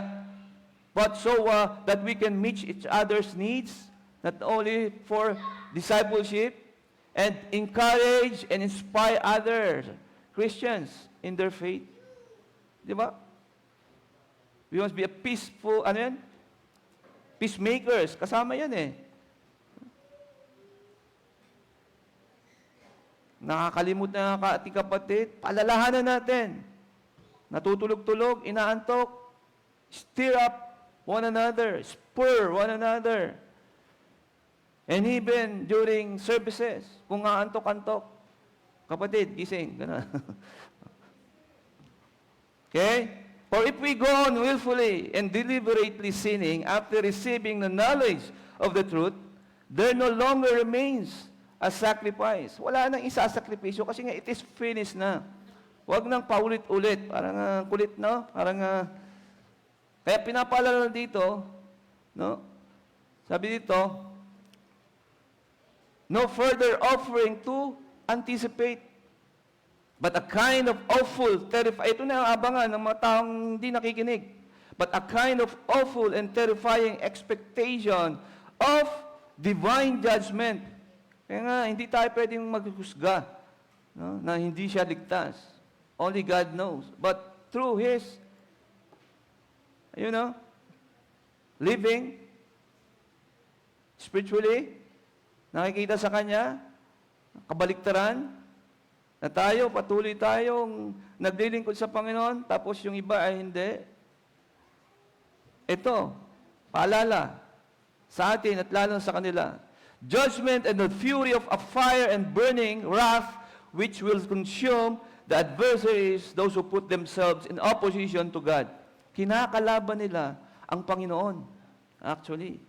but so that we can meet each other's needs, not only for discipleship, and encourage and inspire others, Christians, in their faith. Di ba? We must be a peaceful, peacemakers. Kasama yan eh. Nakakalimut na ating kapatid, palalahanan natin. Natutulog-tulog, inaantok, stir up one another, spur one another. And even during services, kung aantok-antok, kapatid, gising. Ganun. Okay? For if we go on willfully and deliberately sinning after receiving the knowledge of the truth, there no longer remains a sacrifice. Wala nang isasakripisyo kasi nga it is finished na. Huwag nang paulit-ulit. Parang kulit, no? Parang, kaya pinapaalala dito, no? Sabi dito, no further offering to anticipate, but a kind of awful, terrifying, ito na ang abangan ng mga taong hindi nakikinig, but a kind of awful and terrifying expectation of divine judgment. Kaya nga, hindi tayo pwedeng maghusga, no, na hindi siya ligtas. Only God knows. But through His, living spiritually, nakikita sa Kanya, kabaliktaran, na tayo, patuloy tayong naglilingkod sa Panginoon, tapos yung iba ay hindi. Ito, paalala sa atin at lalo sa kanila. Judgment and the fury of a fire and burning wrath which will consume the adversaries, those who put themselves in opposition to God. Kinakalaban nila ang Panginoon, actually.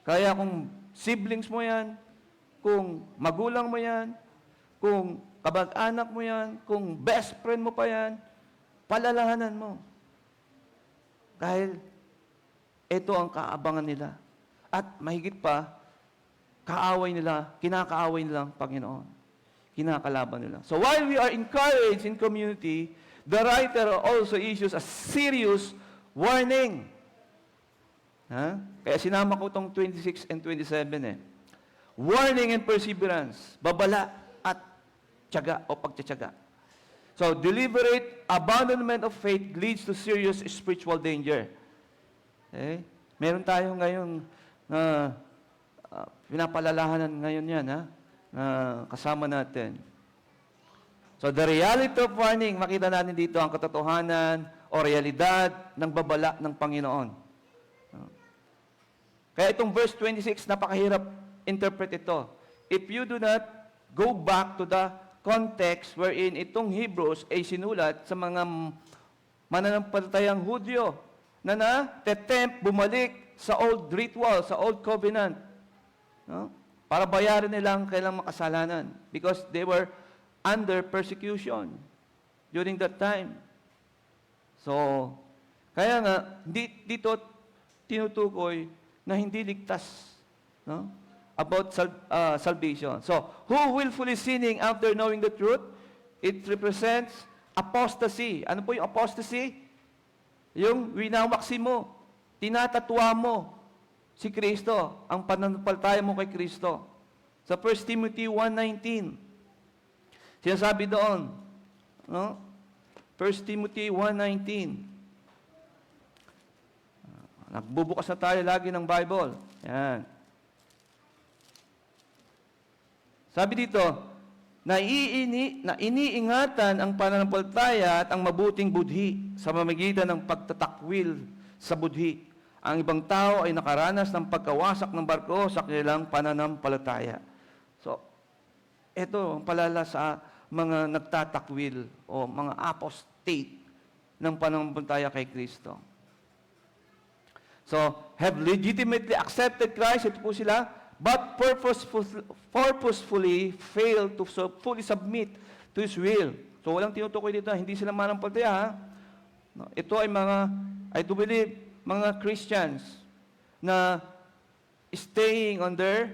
Kaya kung siblings mo yan, kung magulang mo yan, kung kabag-anak mo yan, kung best friend mo pa yan, palalahanan mo. Dahil ito ang kaabangan nila. At mahigit pa, kaaway nila, kinakaaway nila ang Panginoon. Kinakalaban nila. So while we are encouraged in community, the writer also issues a serious warning. Ha? Kaya sinama ko itong 26 and 27 eh. Warning and perseverance. Babala at tiyaga o pagtsatsaga. So, deliberate abandonment of faith leads to serious spiritual danger. Okay? Meron tayo ngayon na pinapalalahanan ngayon yan, ha? Na kasama natin. So, the reality of warning, makita natin dito ang katotohanan o realidad ng babala ng Panginoon. Kaya itong verse 26, napakahirap interpret ito. If you do not go back to the context wherein itong Hebrews ay sinulat sa mga mananampalatayang Hudyo na na-tempt bumalik sa old ritual, sa old covenant. No? Para bayaran nilang kailang makasalanan because they were under persecution during that time. So, kaya nga, dito tinutukoy na hindi ligtas, no? About salvation. So, who willfully sinning after knowing the truth? It represents apostasy. Ano po yung apostasy? Yung winawaksi mo, tinatatwa mo si Kristo, ang pananampalataya mo kay Kristo. Sa 1 Timothy 1:19, sinasabi doon, no? 1 Timothy 1:19. Nagbubukas na tayo lagi ng Bible. Yan. Sabi dito, na iniingatan ang pananampalataya at ang mabuting budhi sa pamamagitan ng pagtatakwil sa budhi. Ang ibang tao ay nakaranas ng pagkawasak ng barko sa kanilang pananampalataya. So, ito ang palala sa mga nagtatakwil o mga apostate ng pananampalataya kay Kristo. So, have legitimately accepted Christ, ito po sila, but purposefully fail to fully submit to His will. So, walang tinutukoy dito, hindi sila manampalataya, ha? No, ito ay I do believe, mga Christians na staying on their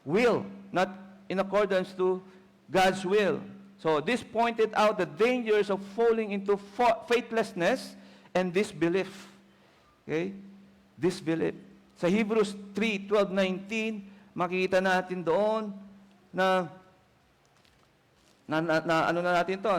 will, not in accordance to God's will. So, this pointed out the dangers of falling into faithlessness and disbelief. Okay? Disbelief. Sa Hebrews 3:12-19, makikita natin doon na ano na natin to,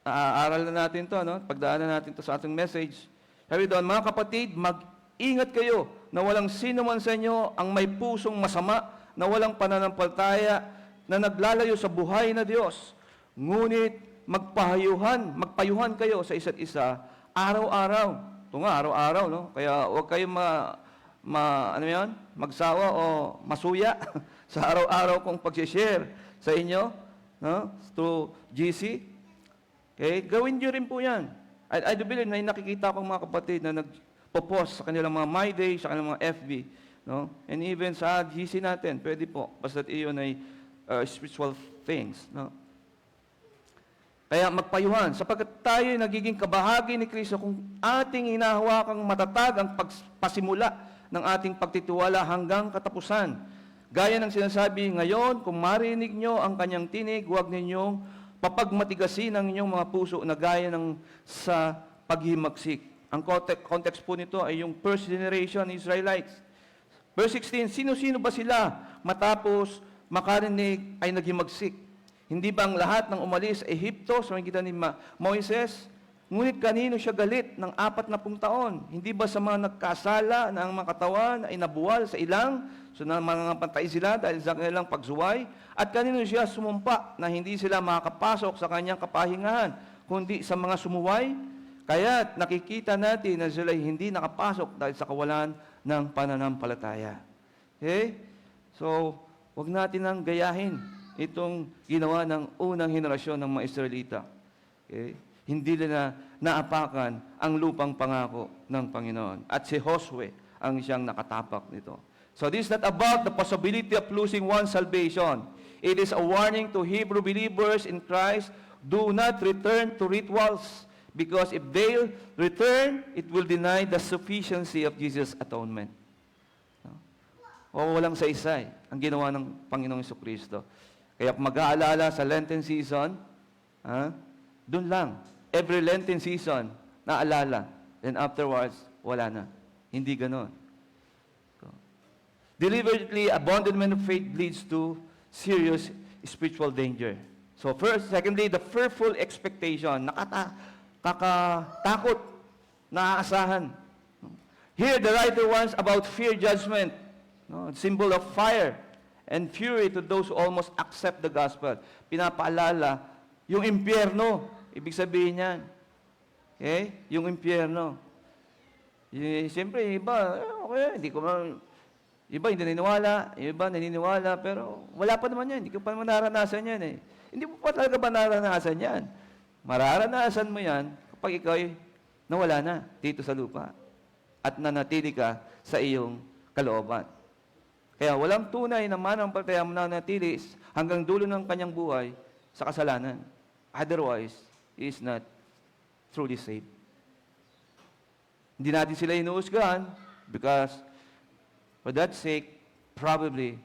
aaral na natin to, no? Pagdaanan natin to sa ating message. Sabi doon, mga kapatid, mag-ingat kayo na walang sino man sa inyo ang may pusong masama, na walang pananampalataya, na naglalayo sa buhay na Diyos. Ngunit magpayuhan kayo sa isa't isa araw-araw. Ito nga, araw-araw, no? Kaya huwag kayong magsawa o masuya sa araw-araw kong pag-share sa inyo, no? Through GC. Okay? Gawin niyo rin po yan. I do believe na nakikita ko mga kapatid na nagpo-post sa kanilang mga My Day, sa kanilang mga FB, no? And even sa GC natin, pwede po, basta iyon ay spiritual things, no? Kaya magpayuhan, sapagkat tayo nagiging kabahagi ni Kristo kung ating hinahawakang matatag ang pasimula ng ating pagtitiwala hanggang katapusan. Gaya ng sinasabi ngayon, kung marinig nyo ang kanyang tinig, huwag ninyong papagmatigasin ang inyong mga puso na gaya ng sa paghimagsik. Ang context po nito ay yung first generation Israelites. Verse 16, sino-sino ba sila matapos makarinig ay naghimagsik? Hindi ba ang lahat ng umalis sa Ehipto sa magitan ni Moises? Ngunit kanino siya galit ng 40 taon? Hindi ba sa mga nagkasala na ang mga katawan ay nabuwal sa ilang? So na mga pantay sila dahil sa kanilang pagsuway? At kanino siya sumumpa na hindi sila makakapasok sa kanyang kapahingahan, kundi sa mga sumuway? Kaya nakikita natin na sila hindi nakapasok dahil sa kawalan ng pananampalataya. Okay? So, wag natin nang gayahin itong ginawa ng unang henerasyon ng mga Israelita. Okay? Hindi nila naapakan ang lupang pangako ng Panginoon. At si Josue ang siyang nakatapak nito. So this is not about the possibility of losing one's salvation. It is a warning to Hebrew believers in Christ, do not return to rituals, because if they return, it will deny the sufficiency of Jesus' atonement. O walang saysay ang ginawa ng Panginoong Jesucristo. Kaya kung mag-aalala sa Lenten season, doon lang. Every Lenten season, naalala. Then afterwards, wala na. Hindi ganon. Deliberately, abandonment of faith leads to serious spiritual danger. So first, secondly, the fearful expectation. Nakakatakot, naaasahan. Here, the writer wants about fear judgment. No? Symbol of fire and fury to those who almost accept the gospel. Pinapaalala, yung impyerno, ibig sabihin yan. Okay? Yung impyerno. Siyempre, iba, okay, hindi ko iba hindi naniniwala, iba naniniwala, pero wala pa naman yan. Hindi ko pa naman naranasan yan eh. Hindi mo pa talaga ba naranasan yan? Mararanasan mo yan kapag ikaw ay nawala na dito sa lupa at nanatili ka sa iyong kalooban. Kaya walang tunay na manampalataya mo nanatili hanggang dulo ng kanyang buhay sa kasalanan. Otherwise, he is not truly saved. Hindi natin sila inuusgahan because for that sake, probably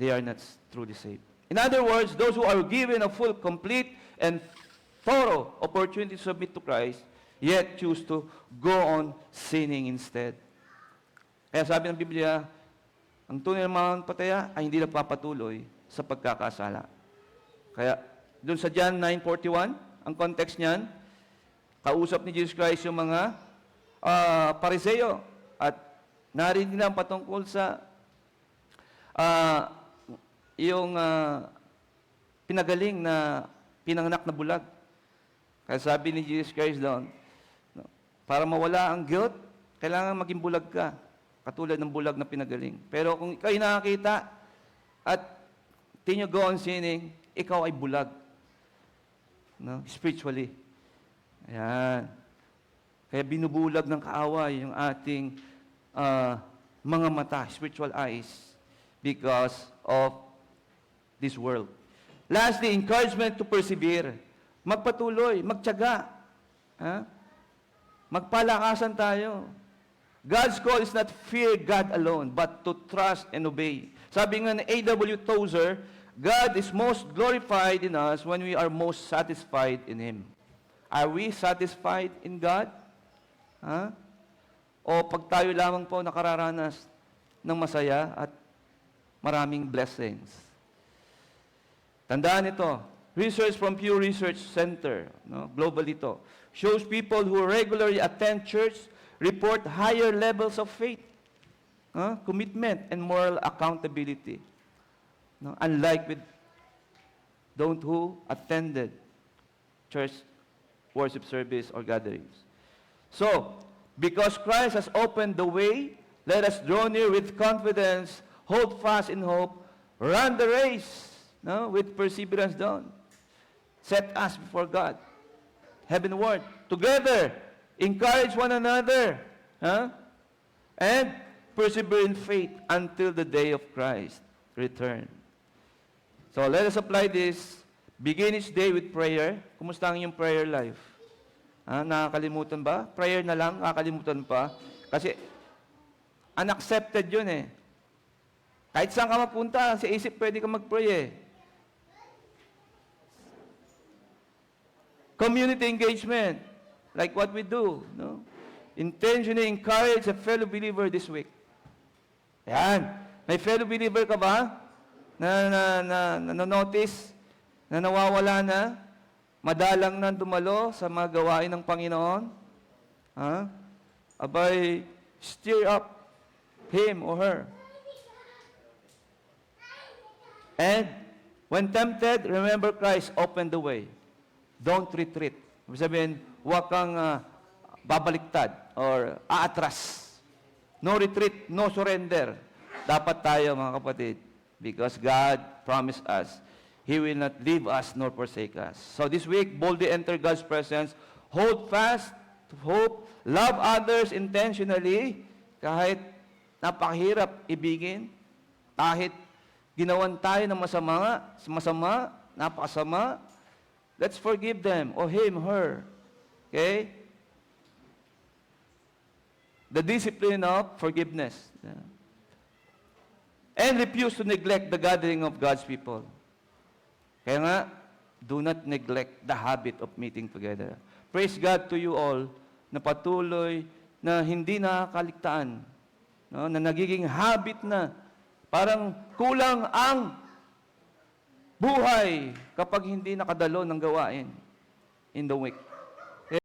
they are not truly saved. In other words, those who are given a full, complete, and thorough opportunity to submit to Christ, yet choose to go on sinning instead. Kaya sabi ng Biblia, ang tunay na manampalataya ay hindi nagpapatuloy sa pagkakasala. Kaya, doon sa John 9:41, ang context niyan, kausap ni Jesus Christ yung mga Pariseo at narinig lang patungkol sa yung pinagaling na pinanganak na bulag. Kaya sabi ni Jesus Christ doon, para mawala ang guilt, kailangan maging bulag ka. Katulad ng bulag na pinagaling. Pero kung ikaw ay nakakita at continue go on sinning, ikaw ay bulag. No? Spiritually. Ayan. Kaya binubulag ng kaaway yung ating mga mata, spiritual eyes, because of this world. Lastly, encouragement to persevere. Magpatuloy, magtiyaga. Magpalakasan tayo. God's call is not fear God alone, but to trust and obey. Sabi nga ni A.W. Tozer, God is most glorified in us when we are most satisfied in Him. Are we satisfied in God? O pag tayo lamang po nakararanas ng masaya at maraming blessings? Tandaan ito, research from Pew Research Center, global ito, shows people who regularly attend church report higher levels of faith, commitment, and moral accountability. Unlike with those who attended church worship service or gatherings. So, because Christ has opened the way, let us draw near with confidence, hold fast in hope, run the race with perseverance done. Set us before God, heavenward, together, encourage one another, and persevere in faith until the day of Christ return. So let us apply this. Begin each day with prayer. Kumusta ang iyong prayer life? Nakakalimutan ba? Prayer na lang, nakakalimutan pa. Kasi unaccepted yun eh. Kahit saan ka mapunta, sa isip pwede ka mag-pray eh. Community engagement, like what we do. Intentionally encourage a fellow believer this week. Yan. May fellow believer ka ba? Na notice na nawawala na? Madalang na dumalo sa mga gawain ng Panginoon? Abay, stir up him or her. And when tempted, remember Christ opened the way. Don't retreat. Ibig sabihin, huwag kang babaliktad or aatras. No retreat, no surrender. Dapat tayo, mga kapatid, because God promised us, He will not leave us nor forsake us. So this week, boldly enter God's presence. Hold fast to hope. Love others intentionally. kahit napakahirap ibigin, kahit ginawan tayo ng masama, napakasama, let's forgive them, or him, her. Okay? The discipline of forgiveness. Yeah. And refuse to neglect the gathering of God's people. Kaya nga, do not neglect the habit of meeting together. Praise God to you all na patuloy na hindi nakakaligtaan, no? Na nagiging habit na. Parang kulang ang buhay kapag hindi nakadalo ng gawain in the week.